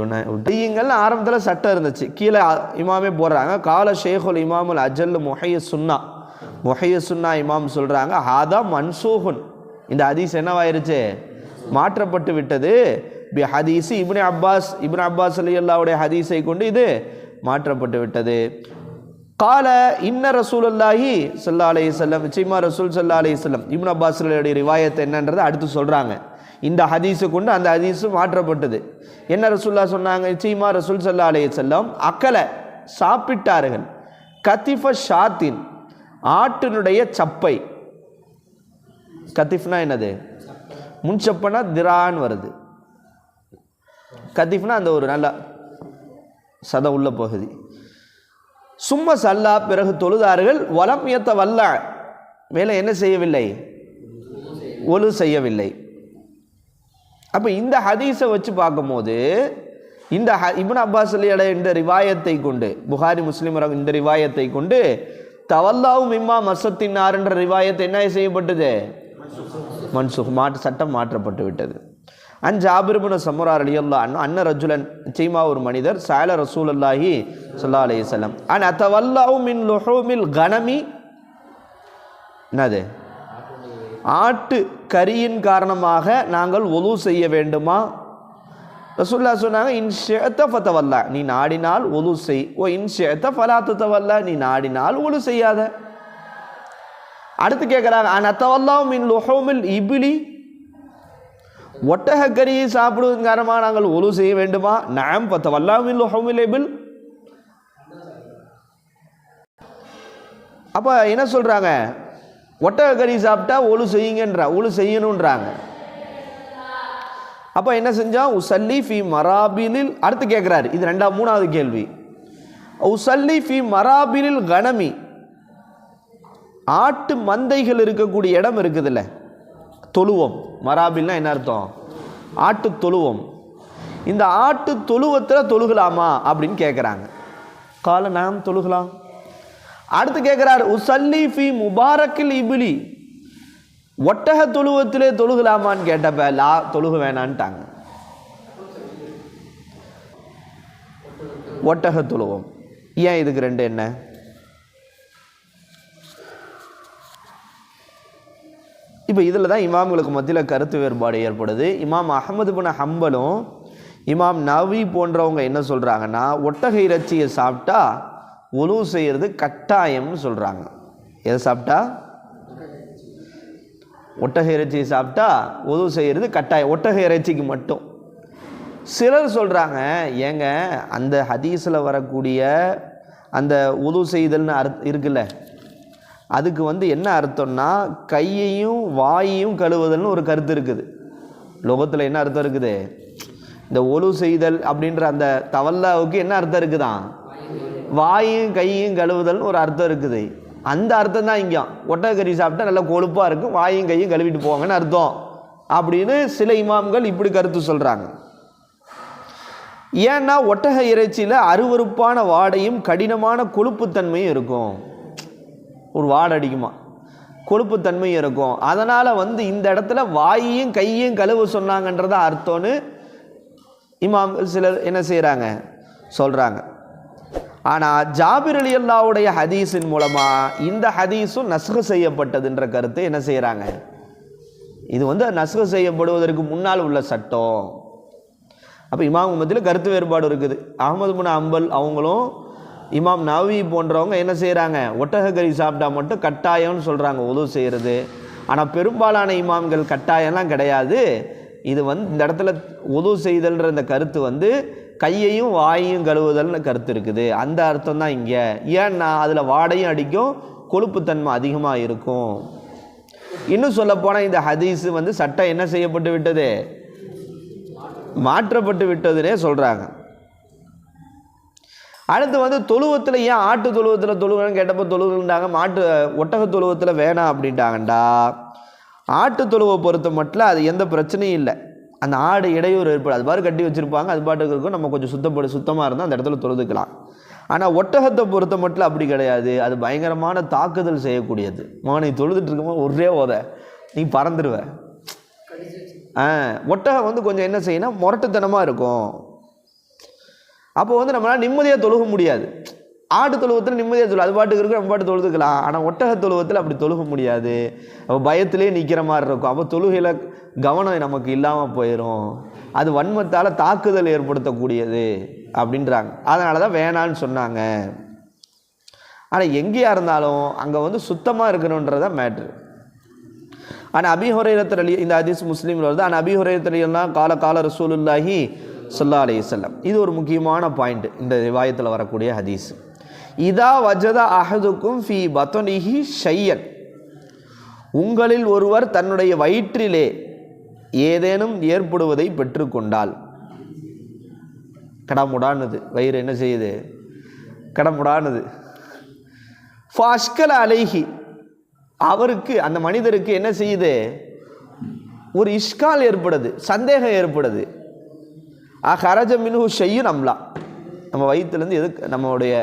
செய்யுங்கள் ஆரம்பத்தில் சட்டம் இருந்துச்சு, கீழே இமாமே போடுறாங்க. கால ஷேகுல் இமாமுல் அஜல் முஹைய சுன்னா இமாம் சொல்கிறாங்க, ஹாதா மன்சூஹுன், இந்த ஹதீஸ் என்னவாயிருச்சு, மாற்றப்பட்டு விட்டது. பி ஹதீஸ் இப்னு அப்பாஸ் ரலியல்லாஹுடைய ஹதீஸை கொண்டு இது மாற்றப்பட்டு விட்டது. கால இன்ன ரசூலுல்லாஹி ஸல்லல்லாஹு அலைஹி வஸல்லம், நிச்சயமா ரசூல் ஸல்லல்லாஹு அலைஹி வஸல்லம் இப்னு அப்பாஸ் ரலியல்லாஹுடைய ரிவாயத் என்னன்றதை அடுத்து சொல்கிறாங்க. இந்த ஹதீஸை கொண்டு அந்த ஹதீஸு மாற்றப்பட்டது. என்ன ரசூல்லா சொன்னாங்க, நிச்சயமா ரசூல் ஸல்லல்லாஹு அலைஹி வஸல்லம் அக்கல சாப்பிட்டார்கள், கத்திஃப ஷாத்தின் ஆட்டினுடைய சப்பை. கத்திஃப்னா என்னது, முன்சப்பனா திரான் வருது, கத்திஃப்னா அந்த ஒரு நல்ல சத உள்ள பகுதி. சும்ம சல்லா பிறகு தொழுதார்கள், வலம் ஏத்த வல்ல மேலே என்ன செய்யவில்லை, ஒலு செய்யவில்லை. அப்போ இந்த ஹதீஸை வச்சு பார்க்கும்போது இந்த இப்னு அப்பாஸ் ரலியல்லாஹு இந்த ரிவாயத்தை கொண்டு, புகாரி முஸ்லிம் இந்த ரிவாயத்தை கொண்டு தவல்லாவு மிம்மா மஸ்ஸத்தின்னார் என்ற ரிவாயத்தை என்ன செய்யப்பட்டது, மன்சூக் சட்டம் மாற்றப்பட்டு விட்டது. ஜாபிர் இப்னு சமுரா ரலியல்லாஹு அன்ஹு அன்ன ரஜுலன், நிச்சயமா ஒரு மனிதர், சஅல ரசூலுல்லாஹி ஸல்லல்லாஹு அலைஹி வஸல்லம் அன் அதவல்லஹு மின் லுஹூமில் கனமி, என்னது, ஆட்டு கரியின் காரணமாக நாங்கள் ஒலு செய்ய வேண்டுமா? ரசூலுல்லாஹ் சொன்னாங்க, இன் ஷிஅத ஃபதவல்லா, நீ நாடினால் ஒலு செய், ஓ இன் ஷிஅத ஃபலா ததவல்லா, நீ நாடினால் ஒலு செய்யாத. அடுத்து கேட்குறாங்க, அன் அதவல்லஹு மின் லுஹூமில் இப்லி ஒட்டகக்கறியை சாப்பிடுவதன் காரணமாக நாங்கள் ஒலு செய்ய வேண்டுமா? நாம் ஃபத்தவல்லாமில் ஹுமிலேபில். அப்போ என்ன சொல்கிறாங்க? ஒட்டகக்கறி சாப்பிட்டா ஒலு ஒலு செய்யணுன்றாங்க. அப்போ என்ன செஞ்சான்? உசல்லி ஃபி மராபிலில். அடுத்து கேட்குறாரு, இது மூணாவது கேள்வி. உசல்லி ஃபி மராபிலில் கனமி, ஆட்டு மந்தைகள் இருக்கக்கூடிய இடம் இருக்குதுல்ல, தொழுவம். மராபில்னா என்ன அர்த்தம்? ஆட்டு தொழுவம். இந்த ஆட்டு தொழுவத்தில் தொழுகலாமா அப்படின்னு கேட்குறாங்க. கால நாம் தொழுகலாம். அடுத்து கேட்குறார், உசல்லி ஃபி முபாரக்கில் இபிலி, ஒட்டக தொழுவத்திலே தொழுகலாமான்னு கேட்டப்ப லா, தொழுக வேணான்ட்டாங்க. ஒட்டக தொழுவம். ஏன் இதுக்கு ரெண்டு என்ன? இப்போ இதில் தான் இமாம்களுக்கு மத்தியில் கருத்து வேறுபாடு ஏற்படுது. இமாம் அஹமது பின் ஹம்பலும் இமாம் நவி போன்றவங்க என்ன சொல்கிறாங்கன்னா, ஒட்டக இறைச்சியை சாப்பிட்டா உலு செய்கிறது கட்டாயம்னு சொல்கிறாங்க. எதை சாப்பிட்டா? ஒட்டக இறைச்சியை சாப்பிட்டா உலு செய்கிறது கட்டாயம், ஒட்டக இறைச்சிக்கு மட்டும். சிலர் சொல்கிறாங்க, ஏங்க அந்த ஹதீஸில் வரக்கூடிய அந்த உலு செய்தல்னு இருக்குல்ல, அதுக்கு என்ன அர்த்தம்னா கையையும் வாயையும் கழுவுதல்னு ஒரு கருத்து இருக்குது. லோகத்தில் என்ன அர்த்தம் இருக்குது? இந்த ஒலு செய்தல் அப்படின்ற அந்த தவல்லாவுக்கு என்ன அர்த்தம் இருக்குதான்? வாயும் கையும் கழுவுதல்னு ஒரு அர்த்தம் இருக்குது. அந்த அர்த்தம் தான் இங்கே. ஒட்டகக்கறி சாப்பிட்டா நல்லா கொழுப்பாக இருக்கும், வாயும் கையும் கழுவிட்டு போவாங்கன்னு அர்த்தம் அப்படின்னு சில இமாம்கள் இப்படி கருத்து சொல்கிறாங்க. ஏன்னா ஒட்டக இறைச்சியில் அருவருப்பான வாடையும் கடினமான கொழுப்புத்தன்மையும் இருக்கும். ஒரு வாடை அடிக்குமா, கொழுப்புத்தன்மையும் இருக்கும். அதனால் இந்த இடத்துல வாயையும் கையையும் கழுவு சொன்னாங்கன்றத அர்த்தம்னு இமாம்கள் சிலர் என்ன செய்கிறாங்க, சொல்கிறாங்க. ஆனால் ஜாபிர் ரலியல்லாஹுடைய ஹதீஸின் மூலமாக இந்த ஹதீஸும் நஸ்ஹ் செய்யப்பட்டதுன்ற கருத்து என்ன செய்கிறாங்க, இது நஸ்ஹ் செய்யப்படுவதற்கு முன்னால் உள்ள சட்டம். அப்போ இமாம் மத்தியில் கருத்து வேறுபாடு இருக்குது. அஹமது பின் ஹம்பல் அவங்களும் இமாம் நவி போன்றவங்க என்ன செய்கிறாங்க, ஒட்டகக்கறி சாப்பிட்டா மட்டும் கட்டாயம்னு சொல்கிறாங்க உது செய்கிறது. ஆனால் பெரும்பாலான இமாம்கள் கட்டாயம்லாம் கிடையாது. இது இந்த இடத்துல உது செய்தல்ன்ற இந்த கருத்து கையையும் வாயையும் கழுவுதல்னு கருத்து இருக்குது. அந்த அர்த்தம் தான் இங்கே. ஏன்னா அதில் வாடையும் அடிக்கும், கொழுப்புத்தன்மை அதிகமாக இருக்கும். இன்னும் சொல்லப்போனால் இந்த ஹதீஸு சட்டம் என்ன செய்யப்பட்டு விட்டது, மாற்றப்பட்டு விட்டதுன்னே சொல்கிறாங்க. அடுத்து தொழுவத்தில் ஏன் ஆட்டு தொழுவத்தில் தொழுகன்னு கேட்டப்போ தொழுகுன்றாங்க, ஒட்டக தொழுவத்தில் வேணாம் அப்படின்ட்டாங்கண்டா. ஆட்டு தொழுவை பொறுத்த மட்டும் அது எந்த பிரச்சனையும் இல்லை. அந்த ஆடு இடையூறு ஏற்படும், அது பாரு கட்டி வச்சுருப்பாங்க, அது பாட்டுக்கு இருக்கும், நம்ம கொஞ்சம் சுத்தமாக இருந்தால் அந்த இடத்துல தொழுதுக்கலாம். ஆனால் ஒட்டகத்தை பொறுத்த மட்டும் அப்படி கிடையாது. அது பயங்கரமான தாக்குதல் செய்யக்கூடியது. நீ தொழுதுட்டு இருக்கும்போது ஒரே நீ பறந்துடுவ. ஒட்டகம் கொஞ்சம் என்ன செய்யணும், முரட்டுத்தனமாக இருக்கும். அப்போ நம்மளால் நிம்மதியாக தொழுக முடியாது. ஆட்டு தொழுவத்தில் நிம்மதியாக தொழு, அது பாட்டுக்கு இருக்கும், நம்ம பாட்டு தொழுதுக்கலாம். ஆனால் ஒட்டக தொழுவத்தில் அப்படி தொழுக முடியாது. அப்போ பயத்திலே நிற்கிற மாதிரி இருக்கும். அப்போ தொழுகையில் கவனம் நமக்கு இல்லாமல் போயிடும். அது வன்மத்தால் தாக்குதல் ஏற்படுத்தக்கூடியது அப்படின்றாங்க. அதனால தான் வேணான்னு சொன்னாங்க. ஆனால் எங்கேயா இருந்தாலும் அங்கே சுத்தமாக இருக்கணுன்றதான் மேட்ரு. ஆனால் அபீ ஹுரைரா இந்த ஹதீஸ் முஸ்லீமில் வருது. ஆனால் அபீ ஹுரைரா கால ரசூலுல்லாஹி ஸல்லல்லாஹு அலைஹி வஸல்லம். இது ஒரு முக்கியமான பாயிண்ட் இந்த ரிவாயத்தில் வரக்கூடிய ஹதீஸ். இதா வஜத அஹதுக்கும் ஃபி பத்னிஹி ஷையன், உங்களில் ஒருவர் தன்னுடைய வயிற்றிலே ஏதேனும் ஏற்படுவதை பெற்றுக்கொண்டால், கடமுடானது வயிறு என்ன செய்யுது, கடமுடானது. ஃபாஷ்கல் அலைஹி, அவருக்கு அந்த மனிதருக்கு என்ன செய்யுது, ஒரு இஷ்கால் ஏற்படுது, சந்தேகம் ஏற்படுது. ஹரஜ மின்ஹு ஷையுன் அம்லா, நம்ம வயிற்றுலேருந்து எது நம்மளுடைய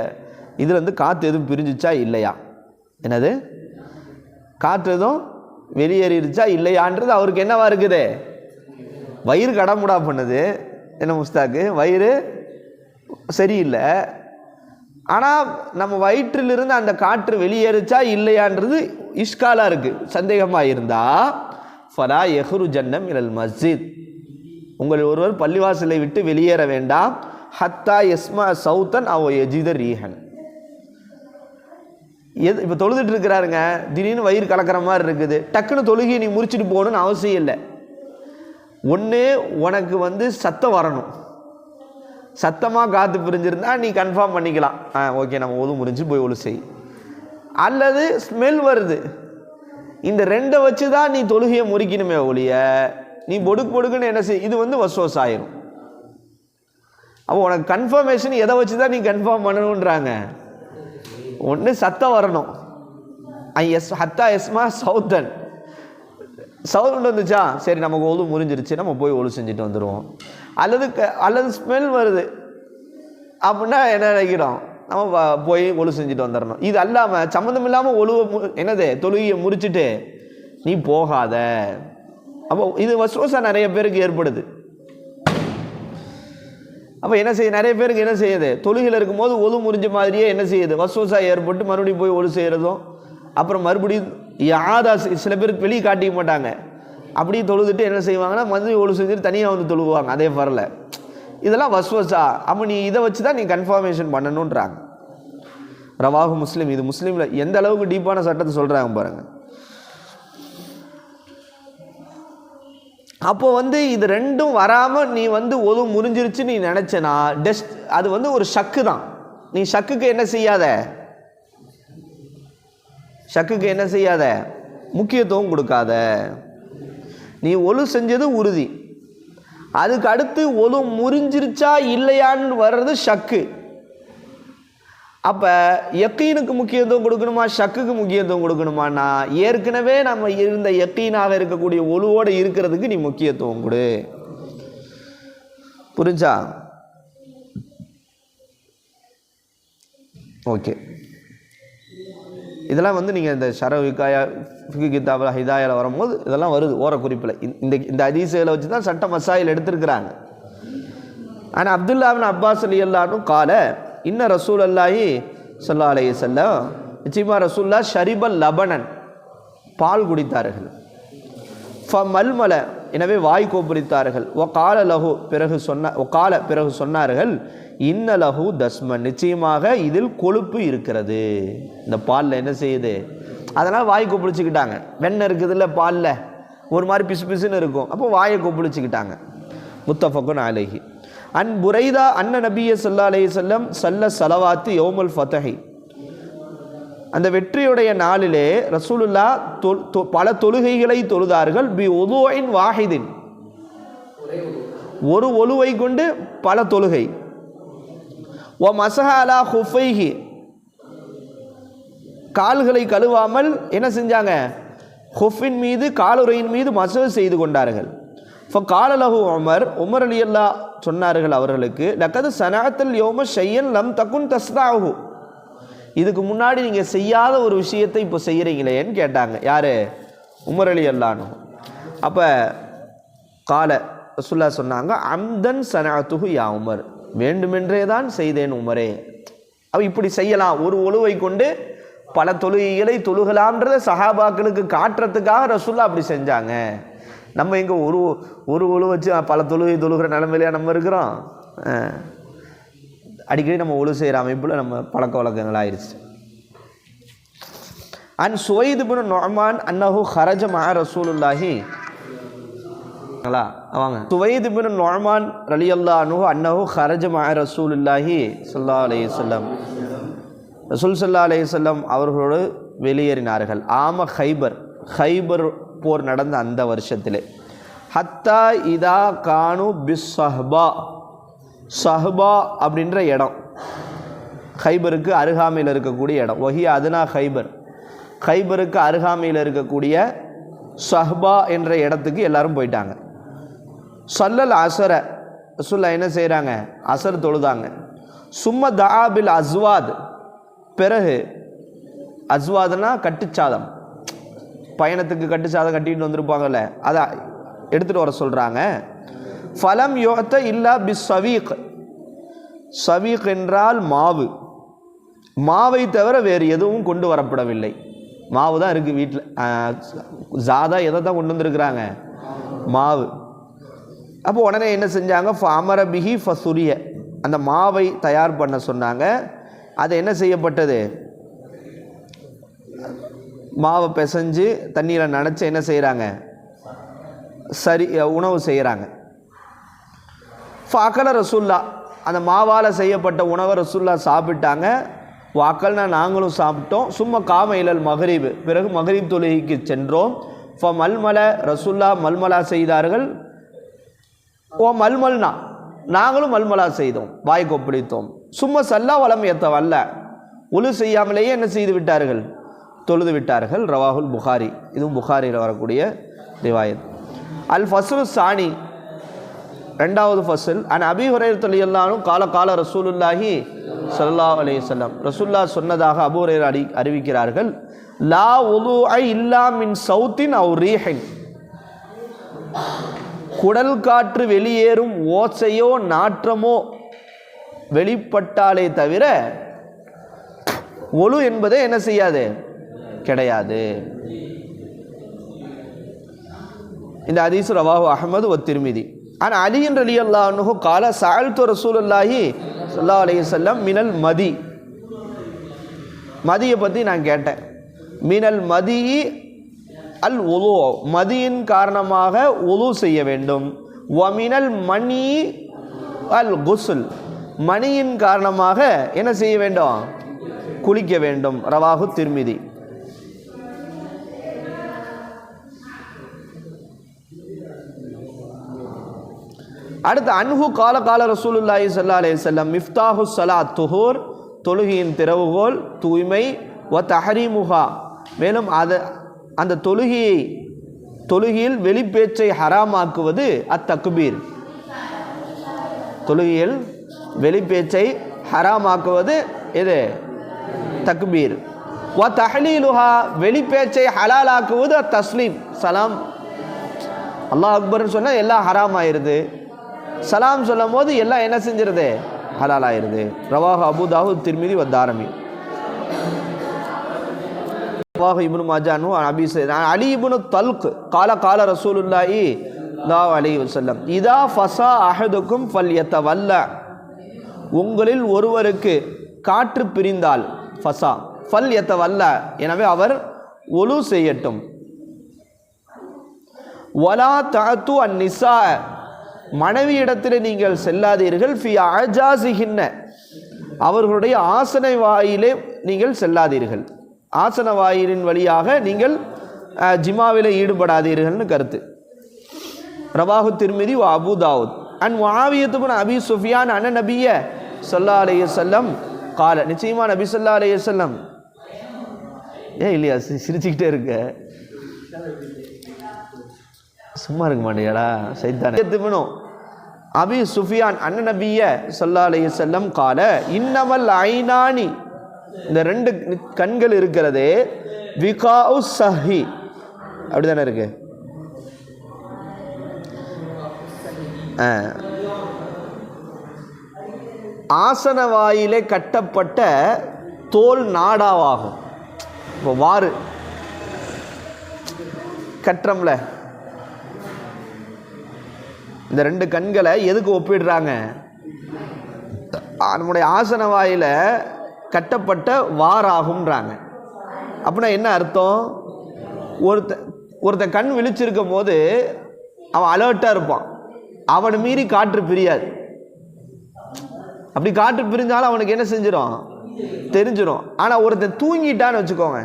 இதுலேருந்து காற்று எதுவும் பிரிஞ்சிச்சா இல்லையா, என்னது காற்று எதுவும் வெளியேறிடுச்சா இல்லையான்றது அவருக்கு என்னவா இருக்குது, வயிறு கடமுடா பண்ணுது. என்ன முஸ்தாக்கு, வயிறு சரியில்லை. ஆனால் நம்ம வயிற்றிலிருந்து அந்த காற்று வெளியேறிச்சா இல்லையான்றது இஷ்காலாக இருக்குது, சந்தேகமாக இருந்தால் ஃபலா யஹ்ரு ஜன்னம் இலல் மஸ்ஜித், உங்கள் ஒருவர் பள்ளிவாசலை விட்டு வெளியேற வேண்டாம். ஹத்தா யஸ்மா சவுத்தன் அவ யஜித ரீஹன். இப்போ தொழுதுட்டு இருக்கிறாருங்க, திடீர்னு வயிறு கலக்கிற மாதிரி இருக்குது, டக்குன்னு தொழுகையை நீ முறிச்சிட்டு போகணுன்னு அவசியம் இல்லை. ஒன்று உனக்கு வந்து சத்தம் வரணும், சத்தமாக காற்று பிரிஞ்சிருந்தா நீ கன்ஃபார்ம் பண்ணிக்கலாம், ஓகே நம்ம ஒது முறிஞ்சு போய் ஒழு செய். அல்லது ஸ்மெல் வருது, இந்த ரெண்டை வச்சு தான் நீ தொழுகையை முறிக்கணுமே ஒழிய நீ பொடுக்குன்னு என்ன செய், இது வந்து வஸ்வஸ் ஆயிரும். அப்போ உனக்கு கன்ஃபர்மேஷன் எதை வச்சு தான் நீ கன்ஃபார்ம் பண்ணணுன்றாங்க. ஒன்று சத்தம் வரணும், ஹத்தா எஸ்மா சவுத்தன், சவுண்ட் வந்துச்சா சரி நமக்கு ஒழு முறிஞ்சிருச்சு நம்ம போய் ஒழு செஞ்சுட்டு வந்துடுவோம். அல்லது ஸ்மெல் வருது அப்படின்னா என்ன நினைக்கிறோம், நம்ம போய் ஒழு செஞ்சுட்டு வந்துடணும். இது அல்லாமல் சம்மந்தம் இல்லாமல் என்னது தொழுகையை முறிச்சுட்டு நீ போகாத. அப்போ இது வஸ்வஸா நிறைய பேருக்கு ஏற்படுது. அப்போ என்ன செய்ய, நிறைய பேருக்கு என்ன செய்யுது, தொழுகையில் இருக்கும்போது ஒழு முறிஞ்ச மாதிரியே என்ன செய்யுது, வஸ்வஸா ஏற்பட்டு மறுபடியும் போய் ஒழு செய்கிறதும், அப்புறம் மறுபடியும் சில பேருக்கு வெளியே காட்டிக்க மாட்டாங்க, அப்படியே தொழுதுட்டு என்ன செய்வாங்கன்னா மறுபடியும் ஒழு செஞ்சுட்டு தனியாக வந்து தொழுவாங்க அதே வரல. இதெல்லாம் வஸ்வஸா. அப்போ நீ இதை வச்சு தான் நீ கன்ஃபர்மேஷன் பண்ணணுன்றாங்க. ரவாஹு முஸ்லீம். இது முஸ்லீமில் எந்த அளவுக்கு டீப்பான சட்டத்தை சொல்கிறாங்க பாருங்கள். அப்போ வந்து இது ரெண்டும் வராமல் நீ வந்து ஒது முறிஞ்சிருச்சு நீ நினச்சனா அது வந்து ஒரு ஷக்கு தான். நீ ஷக்குக்கு என்ன செய்யாத, ஷக்குக்கு என்ன செய்யாத, முக்கியத்துவம் கொடுக்காத. நீ ஒழு செஞ்சது உறுதி, அதுக்கு அடுத்து ஒழு முறிஞ்சிருச்சா இல்லையான்னு வர்றது ஷக்கு. அப்போ யக்கீனுக்கு முக்கியத்துவம் கொடுக்கணுமா ஷக்குக்கு முக்கியத்துவம் கொடுக்கணுமான்னா ஏற்கனவே நம்ம இருந்த யக்கீனாக இருக்கக்கூடிய ஒழுவோடு இருக்கிறதுக்கு நீ முக்கியத்துவம் கொடு. புரிஞ்சா? ஓகே. இதெல்லாம் வந்து நீங்கள் இந்த ஷரவிகாயா ஃபிகு கிதாபில் ஹிதாயாவில் வரும்போது இதெல்லாம் வருது ஓர குறிப்பில். இந்த ஹதீஸுகளை வச்சு தான் சட்ட மசாயில் எடுத்திருக்கிறாங்க. ஆனால் அப்துல்லா இப்னு அப்பாஸ் ரலியல்லாஹு கால இன்ன ரசூலுல்லாஹி ஸல்லல்லாஹு அலைஹி வஸல்லம், நிச்சயமா ரசூலுல்லா ஷரிபல் லபனன், பால் குடித்தார்கள். ஃபமல்மல, எனவே வாய் கோப்பரித்தார்கள். ஒகால லஹு, பிறகு சொன்னார்கள் இன்ன லஹு தஸ்மன், நிச்சயமாக இதில் கொழுப்பு இருக்கிறது, இந்த பாலில் என்ன செய்யுது, அதனால் வாய் கொப்பளிச்சுக்கிட்டாங்க. வெண்ணெய் இருக்குதுல்ல பாலில், ஒரு மாதிரி பிசு பிசுன்னு இருக்கும், அப்போ வாயை கொப்பளிச்சுக்கிட்டாங்க. முத்தஃபக்குன் அலைஹி. அன் புரைதா அன்ன நபிய ஸல்லல்லாஹு அலைஹி வஸல்லம் சல்ல ஸலவாத்து யௌமுல் ஃபத்ஹி, அந்த வெற்றியுடைய நாளிலே ரசூலுல்லா பல தொழுகைகளை தொழுதார்கள். பி உதுஇன் வாஹிதின், ஒரு ஒழுவை கொண்டு பல தொழுகை. வ மஸஹ அலா ஹுஃபைஹி, கால்களை கழுவாமல் என்ன செஞ்சாங்க, ஹுஃபின் மீது காலுறையின் மீது மஸஹ் செய்து கொண்டார்கள். ஃபகால லஹு உமர், உமர் ரலியல்லாஹு சொன்னார்கள் அவர்களுக்கு, லக்கது ஸனஅத்தல் யௌம ஷையன் லம் தகுன் தஸ்னஅஹு, இதுக்கு முன்னாடி நீங்கள் செய்யாத ஒரு விஷயத்தை இப்போ செய்கிறீங்களேன்னு கேட்டாங்க. யார்? உமர் ரலியல்லாஹு. அப்போ கால ரசூலுல்லாஹ் சொன்னாங்க, அம்தன் ஸனஅத்துஹு யா உமர், வேண்டுமென்றே தான் செய்தேன் உமரே. அப்போ இப்படி செய்யலாம், ஒரு ஒழுவை கொண்டு பல தொழுகைகளை தொழுகலாம்ன்றத சஹாபாக்களுக்கு காட்டுறதுக்காக ரசூலுல்லாஹ் அப்படி செஞ்சாங்க. நம்ம இங்கே ஒரு ஒழு வச்சு பல தொழுகை தொழுகிற நிலைமையிலையா நம்ம இருக்கிறோம்? அடிக்கடி நம்ம ஒழு செய்கிற அமைப்பில் நம்ம பழக்க வழக்கங்கள் ஆயிடுச்சு. அன் சுவைத் இப்னு நுஅமான் அன்னஹு ஹரஜ மஅ ரசூலுல்லாஹி, வாங்க, சுவைத் இப்னு நுஅமான் ரலியல்லாஹு அன்ஹு அன்னஹு ஹரஜ மஅ ரசூலுல்லாஹி ஸல்லல்லாஹு அலைஹி வஸல்லம், ரசூல் ஸல்லல்லாஹு அலைஹி வஸல்லம் அவர்களோடு வெளியேறினார்கள். ஹைபர் போர் நடந்த அந்த வருஷத்திலே. ஹத்தா இதா கானு பிஸ் சஹ்பா, சஹ்பா அப்படின்ற இடம் ஹைபருக்கு அருகாமையில் இருக்கக்கூடிய இடம். வஹிய அதுனா ஹைபருக்கு அருகாமையில் இருக்கக்கூடிய சஹ்பா என்ற இடத்துக்கு எல்லாரும் போயிட்டாங்க. சல்லல் அசர, ரசூலுல்லாஹ் என்ன செய்கிறாங்க, அசர் தொழுதாங்க. சும்ம தஆபில் அஸ்வாத், பிறகு அஸ்வாதுனா கட்டுச்சாதம், பயணத்துக்கு கட்டுச்சாதம் கட்டிட்டு வந்திருப்பாங்கல்ல, அதை எடுத்துகிட்டு வர சொல்கிறாங்க. ஃபலம் யோத்த இல்லா பி சவீக், சவீக் என்றால் மாவு, மாவை தவிர வேறு எதுவும் கொண்டு வரப்படவில்லை. மாவு தான் இருக்குது வீட்டில், ஜாதா எதை தான் கொண்டு வந்துருக்குறாங்க, மாவு. அப்போ உடனே என்ன செஞ்சாங்க, அமர பிஹி ஃபசுரிய, அந்த மாவை தயார் பண்ண சொன்னாங்க. அது என்ன செய்யப்பட்டது, மாவை பிசைஞ்சு தண்ணீரை நனைச்சி என்ன செய்கிறாங்க, சரி உணவு செய்கிறாங்க. ஃபாக்கல ரசூல்லா, அந்த மாவால் செய்யப்பட்ட உணவை ரசூல்லா சாப்பிட்டாங்க. வாக்கல்னா நாங்களும் சாப்பிட்டோம். சும்மா காம இலல் மகரீப், பிறகு மகரீப் தொழுகைக்கு சென்றோம். ஃப மல்மல, ரசூல்லா மல்மலா செய்தார்கள். ஓ மல்மல்னா, நாங்களும் மல்மலா செய்தோம், வாய் கொப்பளித்தோம். சும்மா சல்லா வலம் ஏத்த வல்ல, உலு செய்யாமலேயே என்ன செய்து விட்டார்கள், தொழுது விட்டார்கள். ரவாஹுல் புகாரி, இதுவும் புகாரியில் வரக்கூடிய ரிவாயத். அல் ஃபஸ்லு சானி, ரெண்டாவது ஃபஸ்ல். அன் அபி ஹுரைரா ரலியல்லாஹு அன்ஹு கால கால ரசூலுல்லாஹி ஸல்லல்லாஹு அலைஹி வஸல்லம், ரசூல்லா சொன்னதாக அபூ ஹுரைரா அறிவிக்கிறார்கள். லா உதுஅ இல்லா மின் சௌத்தின் அவ் ரீஹின், குடல் காற்று வெளியேறும் ஓசையோ நாற்றமோ வெளிப்பட்டாலே தவிர ஒலு என்பதே என்ன செய்யாது, கிடையாது. இந்த ஹதீஸ் ரவாஹு அஹ்மது வ திர்மிதி. ஆனா அலி ரலியல்லாஹு அன்ஹு கால சஅல்து ரசூலுல்லாஹி ஸல்லல்லாஹு அலைஹி வஸல்லம் மினல் மதி, மதியை பற்றி நான் கேட்டேன். மினல் மதி அல் உலு, மதியின் காரணமாக உலு செய்ய வேண்டும். வமினல் மணி அல் குஸ்ல், மணியின் காரணமாக என்ன செய்ய வேண்டும், குளிக்க வேண்டும். ரவாஹு திர்மிதி. அடுத்து அன்ஹு கால கால ரசூலுல்லாஹி ஸல்லல்லாஹு அலைஹி வஸல்லம் மிஃப்தாஹு ஸலாத் துஹூர், தொழுகையின் திறவுகோல் தூய்மை. வ தஹரீமுஹா, மேலும் அந்த தொழுகையில் வெளிப்பேச்சை ஹராமாக்குவது அத்தக்பீர், தொழுகையில் வெளிப்பேச்சை ஹராமாக்குவது எது, தக்பீர். வ தஹ்லீலுஹா, வெளிப்பேச்சை ஹலாலாக்குவது தஸ்லீம், சலாம். அல்லாஹ் அக்பர்னு சொன்னால் எல்லாம் ஹராம் ஆயிடுது, சலாம் சொல்லும் போது எல்லாம் என்ன செஞ்சிருது, ஹலால் ஆயிடுது. ரவாஹு அபூ தாவூத் திர்மிதி வ தாரமி. ரவாஹு இப்னு மாஜா அன்ஹு அபீ ஸைத் அலி இப்னு தல்க் கால கால ரசூலுல்லாஹி ஸல்லல்லாஹு அலைஹி வஸல்லம் இதா ஃபஸா அஹதுக்கும் ஃபல்யதவல்ல, உங்களில் ஒருவருக்கு காற்று பிரிந்தால், ஃபஸா ஃபல்யதவல்ல, எனவே அவர் ஒலு செய்யட்டும். வலா தஅது அன்னிஸா, மனைவியிடத்தில் நீங்கள் செல்லாதீர்கள். ஃபி அஜாஸிஹின்ன, அவர்களுடைய ஆசன வாயிலே நீங்கள் செல்லாதீர்கள், ஆசன வாயிலின் வழியாக நீங்கள் ஜிமாவிலே ஈடுபடாதீர்கள்னு கருத்து. ரவாஹு திர்மிதி வ அபூ தாவூத். அன் முஆவியத்து பின் அபி சுஃபியான் அன்ன நபிய ஸல்லல்லாஹு அலைஹி வஸல்லம் கால, நிச்சயமா நபி ஸல்லல்லாஹு அலைஹி வஸல்லம், இல்லையா சிரிச்சுக்கிட்டே இருக்க, சும்மா இருக்க மாட்டேடா சைத்தானே. அபி சுஃபியான் அன்ன நபிய ஸல்லல்லாஹு அலைஹி வஸல்லம் கால இன்னமல் ஐனானி, இந்த ரெண்டு கண்கள் இருக்கிறதே, விகாஉ ஸஹி, அப்படிதானே இருக்கு, ஆசன வாயிலே கட்டப்பட்ட தோல் நாடாவாகும். இப்போ வாறு கற்றம்ல, இந்த ரெண்டு கண்களை எதுக்கு ஒப்பிடுறாங்க, நம்முடைய ஆசன வாயில கட்டப்பட்ட வாராகும்ன்றாங்க. அப்படின்னா என்ன அர்த்தம், ஒருத்தன் கண் விழிச்சிருக்கும் போது அவன் அலர்ட்டாக இருப்பான், அவனை மீறி காற்று பிரியாது. அப்படி காற்று பிரிஞ்சாலும் அவனுக்கு என்ன செஞ்சிடும், தெரிஞ்சிடும். ஆனால் ஒருத்தன் தூங்கிட்டான்னு வச்சுக்கோங்க,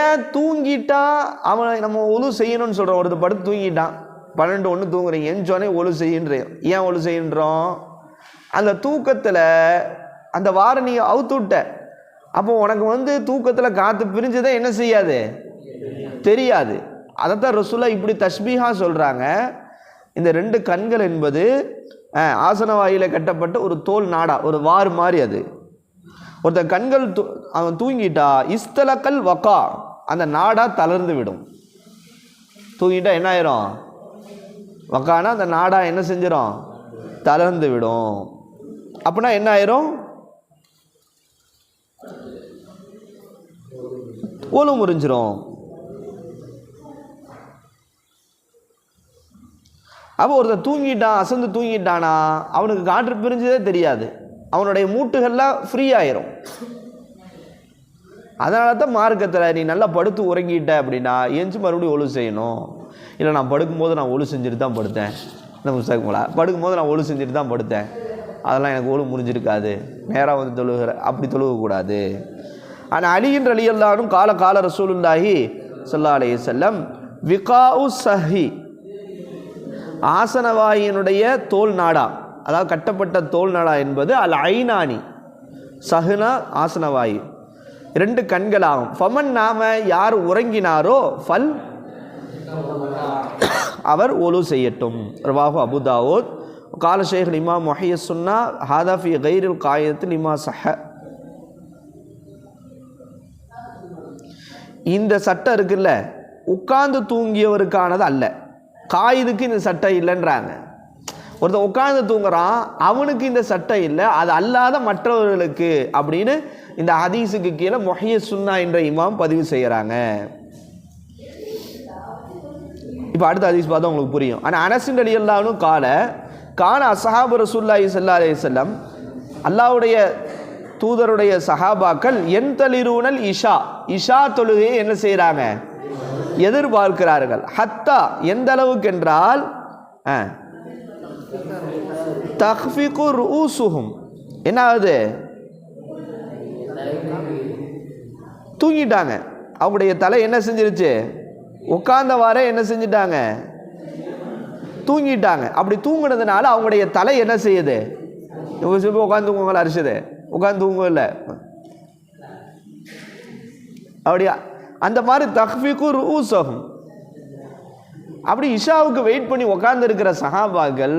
ஏன் தூங்கிட்டா அவனை நம்ம ஒழு செய்யணும்னு சொல்கிறோம். ஒருத்தர் படுத்து தூங்கிட்டான், 12-1 தூங்குறீங்க, எஞ்சோனே ஒழு செய்யுன்றோம். ஏன் ஒழு செய்யுன்றோம், அந்த தூக்கத்தில் அந்த வாரை நீ அவுத்து விட்ட, அப்போ உனக்கு தூக்கத்தில் காற்று பிரிஞ்சதே என்ன செய்யாது, தெரியாது. அதைத்தான் ரசூலா இப்படி தஷ்பீஹா சொல்கிறாங்க. இந்த ரெண்டு கண்கள் என்பது ஆசன வாயில கட்டப்பட்ட ஒரு தோல் நாடா, ஒரு வார் மாதிரி. அது ஒருத்தன் கண்கள் அவன் தூங்கிட்டா இஸ்தலக்கல் வக்கா, அந்த நாடா தளர்ந்து விடும். தூங்கிட்டா என்ன ஆயிரும், வக்கானா அந்த நாடா என்ன செஞ்சிடும், தளர்ந்து விடும். அப்படின்னா என்ன ஆயிரும், ஒழு முறிஞ்சிரும். அப்போ ஒருத்தர் தூங்கிட்டான், அசந்து தூங்கிட்டானா அவனுக்கு காற்று பிரிஞ்சதே தெரியாது, அவனுடைய மூட்டுகள்லாம் ஃப்ரீ ஆயிரும். அதனால தான் மார்க்கத்தில் நீ நல்லா படுத்து உறங்கிட்ட அப்படின்னா எஞ்சி மறுபடியும் ஒழு செய்யணும். இல்லை நான் படுக்கும்போது நான் ஒழு செஞ்சுட்டு தான் படுத்தேன், இந்த புஸ்தகங்களா படுக்கும்போது நான் ஒழு செஞ்சுட்டு தான் படுத்தேன், அதெல்லாம் எனக்கு ஒழு முடிஞ்சிருக்காது, நேராக வந்து தொழுகிற அப்படி தொழுகக்கூடாது. ஆனால் அலியின் ரலியல்லாஹு கால ரசூலுல்லாஹி ஸல்லல்லாஹு அலைஹி வஸல்லம் விகாஉ சஹி, ஆசனவாயினுடைய தோல் நாடா, அதாவது கட்டப்பட்ட தோல் நாடா என்பது அல் ஐனானி, சஹுனா ஆசனவாயு, 2 கண்களாகும். ஃபமன் நாம யார் உறங்கினாரோ ஃபல் அவர் ஒலு செய்யட்டும். ரவாஹு அபு தாவூத். கால ஷேக் இமாம் முஹய்யிஸ் சுன்னா ஹாதா ஃபி கைரில் காயிதத்தில் இமா சஹ. இந்த சட்டம் இருக்குல்ல உட்கார்ந்து தூங்கியவருக்கானது அல்ல, காயிதுக்கு இந்த சட்டம் இல்லைன்றாங்க. ஒருத்தன் உட்கார்ந்து தூங்குறான், அவனுக்கு இந்த சட்டம் இல்லை, அது அல்லாத மற்றவர்களுக்கு அப்படின்னு இந்த ஹதீஸுக்கு கீழே முஹய்யிஸ் சுன்னா என்ற இமாம் பதிவு செய்கிறாங்க. இப்போ அடுத்த ஹதீஸ் பார்த்தா உங்களுக்கு புரியும். ஆனால் அனஸ் ரலியல்லாஹு கான அஸ்ஹாபு ரசூலுல்லாஹி ஸல்லல்லாஹு அலைஹி வஸல்லம், அல்லாஹ்வுடைய தூதருடைய சஹாபாக்கள் என்தலிரூனல் இஷா தொழுகையை என்ன செய்கிறாங்க, எதிர்பார்க்கிறார்கள். ஹத்தா எந்த அளவுக்கு என்றால் தக்ஃபிகு ரூசுஹும், என்ன ஆகுது, தூங்கிட்டாங்க, அவங்களுடைய தலை என்ன செஞ்சிருச்சு, உட்கார்ந்தவாறே என்ன செஞ்சிட்டாங்க, தூங்கிட்டாங்க. அப்படி தூங்கினதுனால அவங்களுடைய தலை என்ன செய்யுது, உட்காந்து தூங்குங்களா, அரிசது உட்காந்து தூங்க இல்லை, அப்படியா அந்த மாதிரி தக்ஃபிகு ரூசுஹும். அப்படி இஷாவுக்கு வெயிட் பண்ணி உட்கார்ந்து இருக்கிற சஹாபாக்கள்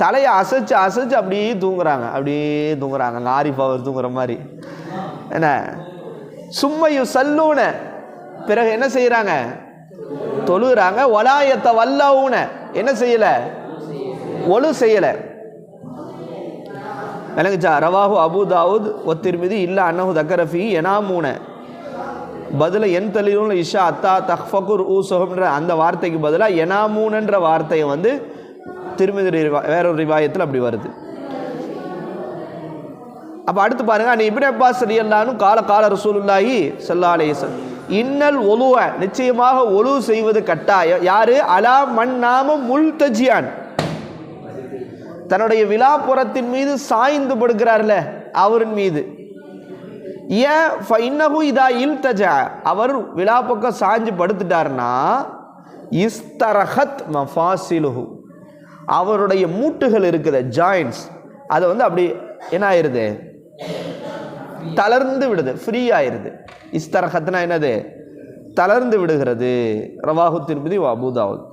தலையை அசைச்சு அப்படியே தூங்குறாங்க, அங்கே ஆரிஃப் அவர் தூங்குற மாதிரி. என்ன சும்மையு சல்லூன, பிறகு என்ன செய்யறாங்க, தொழுகிறாங்க. வலாயத்தை வல்லவுன, என்ன செய்யல, ஒழு செய்யல. விளங்குச்சா? ரவாஹு அபு தாவூத் ஒத்திர்மிதி இல்ல அன்னஹு தக்கரஃபி எனாமூன பதில என் தலிரும் இஷா அத்தா தஹ்ஃபகுர் ஊசுஹும்ன்ற அந்த வார்த்தைக்கு பதிலாக எனாமூனன்ற வார்த்தையை வந்து திருமிதி வேறொரு ரிவாயத்தில் அப்படி வருது. அப்போ அடுத்து பாருங்க, நீ இப்னு அப்பாஸ் ரலியல்லாஹு கால ரசூலுல்லாஹி ஸல்லல்லாஹு அலைஹி வஸல்லம் இன்னல் ஒலுவ, நிச்சயமாக ஒலு செய்வது கட்டாயம். யாரு, அலா மன் நாம முல்தஜியான், தன்னுடைய விலாப்புறத்தின் மீது சாய்ந்து படுக்கிறார்ல அவரின் மீது. ஏன் ஃபஇன்னஹு இதா இல்தஜா, அவர் விலா பக்கம் சாஞ்சு படுத்துட்டார்னா இஸ்தரஹத் மஃபாசிலுஹு, அவருடைய மூட்டுகள் இருக்குது ஜாயின்ட்ஸ், அது வந்து அப்படி என்ன ஆயிருது, தளர்ந்து விடுது, ஃப்ரீ ஆயிருது. இஸ்தரஹத்னா என்னது, தளர்ந்து விடுகிறது. ரவாஹு திர்மிதி வ அபூ தாவூத்.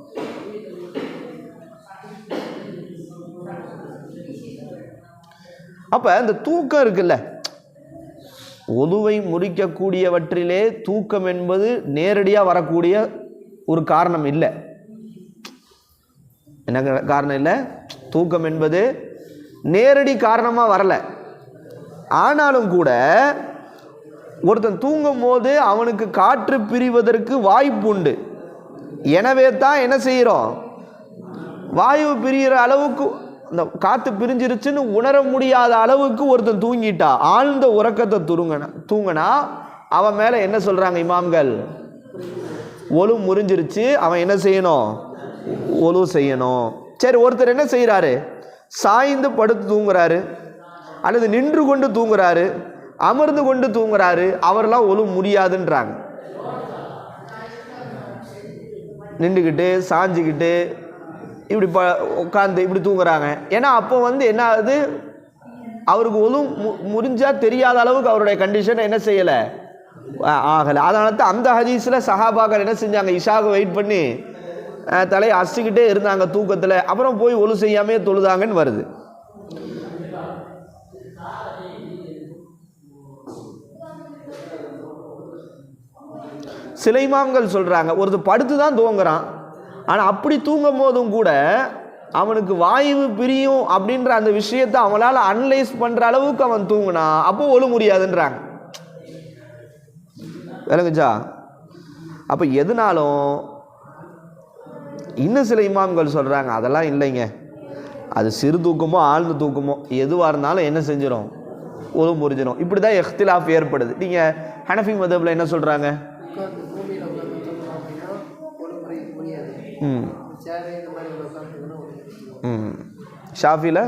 அப்ப இந்த தூக்கம் இருக்குல்ல, ஒதுவை முறிக்கக்கூடியவற்றிலே தூக்கம் என்பது நேரடியாக வரக்கூடிய ஒரு காரணம் இல்லை. என்ன காரணம் இல்லை, தூக்கம் என்பது நேரடி காரணமாக வரல. ஆனாலும் கூட ஒருத்தன் தூங்கும் போது அவனுக்கு காற்று பிரிவதற்கு வாய்ப்பு உண்டு. எனவே தான் என்ன செய்கிறோம், வாயு பிரிகிற அளவுக்கு, இந்த காற்று பிரிஞ்சிருச்சுன்னு உணர முடியாத அளவுக்கு ஒருத்தன் தூங்கிட்டா, ஆழ்ந்த உறக்கத்தை தூங்கினா அவன் மேலே என்ன சொல்கிறாங்க இமாம்கள், ஒலு முறிஞ்சிருச்சு, அவன் என்ன செய்யணும், ஒலு செய்யணும். சரி, ஒருத்தர் என்ன செய்கிறாரு, சாய்ந்து படுத்து தூங்குறாரு, அல்லது நின்று கொண்டு தூங்குறாரு, அமர்ந்து கொண்டு தூங்குறாரு, அவரெல்லாம் ஒலு முடியாதுன்றாங்க. நின்றுக்கிட்டு சாஞ்சிக்கிட்டு இப்படி உட்காந்து இப்படி தூங்குறாங்க. ஏன்னா அப்போ வந்து என்ன ஆகுது, அவருக்கு ஒலு முறிஞ்சா தெரியாத அளவுக்கு அவருடைய கண்டிஷன் என்ன செய்யலை, ஆகலை. அதனால தான் அந்த ஹதீஸில் சஹாபாக்கள் என்ன செஞ்சாங்க, இஷாவுக்கு வெயிட் பண்ணி தலையை அசிக்கிட்டே இருந்தாங்க தூக்கத்தில், அப்புறம் போய் ஒலு செய்யாமே தொழுதாங்கன்னு வருது. சில இமாம்கள் சொல்கிறாங்க, ஒருத்தர் படுத்து தான் தூங்குறான், ஆனால் அப்படி தூங்கும் போதும் கூட அவனுக்கு வாயு பிரியும் அப்படின்ற அந்த விஷயத்தை அவனால் அனலைஸ் பண்ணுற அளவுக்கு அவன் தூங்கினா அப்போ ஒழு முடியாதுன்றாங்க. விளங்குச்சா? அப்போ எதுனாலும் இன்னும் சில இமாம்கள் சொல்கிறாங்க, அதெல்லாம் இல்லைங்க, அது சிறு தூக்கமோ ஆழ்ந்த தூக்கமோ எதுவாக இருந்தாலும் என்ன செஞ்சிடும், ஒழு முறிஞ்சிடும். இப்படி தான் இஹ்திலாஃப் ஏற்படுது. நீங்கள் ஹனஃபி மதஹ்பில் என்ன சொல்கிறாங்க? ஷாஃபியில்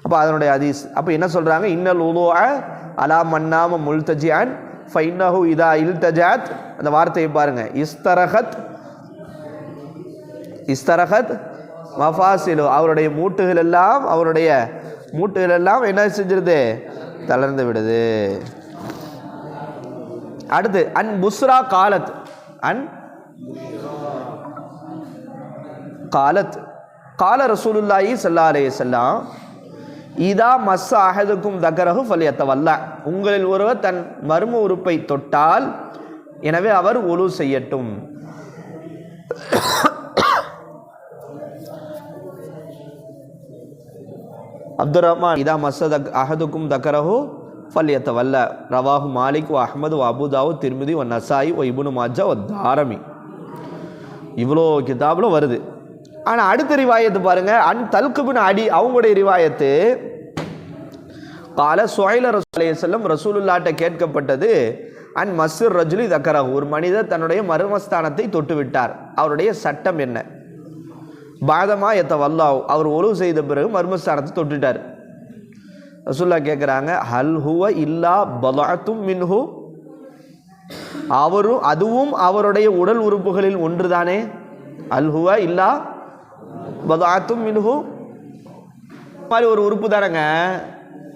அப்போ அதனுடைய ஹதீஸ் அப்போ என்ன சொல்கிறாங்க? இன்னல் உதுஅ அலா மன்னாம முல்தஜிஅன் ஃபைன்னஹு இதா இல்தஜஅத், அந்த வார்த்தையை பாருங்க, இஸ்தரஹத் மஃபாசிலு, அவருடைய மூட்டுகள் எல்லாம் என்ன செஞ்சிருது? தளர்ந்து விடுது. அடுத்து அன் புஸ்ரா காலத், கால ரசூலுல்லாஹி ஸல்லல்லாஹு அலைஹி வஸல்லம் இதா மஸ்ஸ அஹதுக்கும் தக்கரஹு ஃபல்யத்தவல்லா, உங்களில் ஒருவர் தன் மர்ம உறுப்பை தொட்டால் எனவே அவர் ஒலு செய்யட்டும். அப்துர் ரஹ்மான் இதா மஸ்ஸ அஹதுக்கும் தக்கரஹு ஃபல்யத்தவல்லா, ரவாஹு மாலிக் வ அஹ்மது வ அபூ தாவூத் திர்மிதி வ நசாயி வ இப்னு மாஜா வ தாரமி. இவ்வளோ கிதாபில் வருது. ஆனால் அடுத்த ரிவாயத்து பாருங்க, அன் தல்க் பின் அடி அவங்களுடைய ரிவாயத்து, கால சுஹைல ரசூலுல்லாஹி ஸல்லல்லாஹு அலைஹி வஸல்லம் ரசூலுல்லாஹ்ட்ட கேட்கப்பட்டது, அன் மஸ்ஸிர் ரஜுலி தக்கரஹு, ஒரு மனிதர் தன்னுடைய மர்மஸ்தானத்தை தொட்டு விட்டார், அவருடைய சட்டம் என்ன? பாதமா யத்தவல்லாஹு, அவர் ஒலு செய்த பிறகு மர்மஸ்தானத்தை தொட்டுட்டார். ரசூலுல்லாஹ் கேட்குறாங்க, ஹல் ஹுவ இல்லா பலஅத்தும் மின்ஹு, அதுவும் அவருடைய உடல் உறுப்புகளில் ஒன்றுதானே? அல் ஹுவ இல்லா பதாத்தும் மின்ஹு, மாதிரி ஒரு உறுப்பு தானேங்க,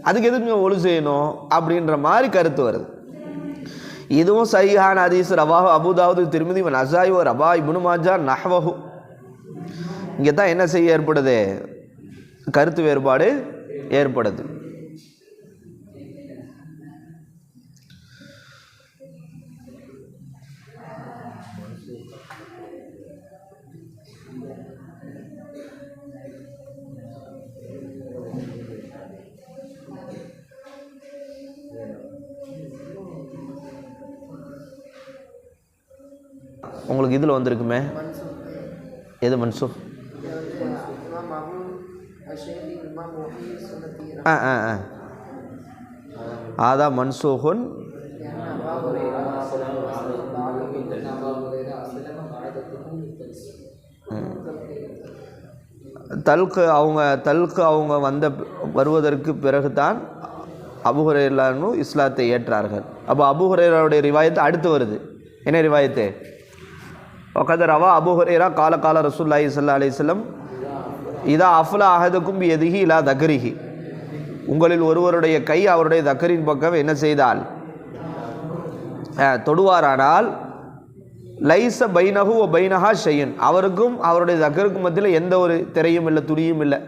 அதுக்கு எதுக்கு ஒலு செய்யணும் அப்படின்ற மாதிரி கருத்து வருது. இதுவும் சஹீஹான ஹதீஸ், ரவாஹு அபூ தாவூத் திர்மிதி வ நசாயி வ ரபா இப்னு மாஜா நஹ்வஹு. இங்கே தான் என்ன செய்ய ஏற்படுது? கருத்து வேறுபாடு ஏற்படுது. உங்களுக்கு இதில் வந்திருக்குமே, எது மன்சூக்? ஆதா மன்சூஹுன் தல்கு அவங்க வருவதற்கு பிறகுதான் அபூ ஹுரைரா இஸ்லாத்தை ஏற்றார்கள். அப்போ அபூ ஹுரைராவுடைய ரிவாயத்து அடுத்து வருது. என்ன ரிவாயத்து? வகத் ரவா அபூ ஹுரைரா கால ரசூலுல்லாஹி ஸல்லல்லாஹு அலைஹி வஸல்லம் இதா அஃப்லா அஹதுக்கும் பியதிஹி இலா தக்ரிஹி, உங்களில் ஒருவருடைய கை அவருடைய தக்கரின் பக்கம் என்ன செய்தால் தொடுவாரானால், லைஸ பைனஹு வ பைனஹா ஷையன், அவருக்கும் அவருடைய தக்கருக்கும் மத்தியில் எந்த ஒரு திரையும் இல்லை, துணியும் இல்லை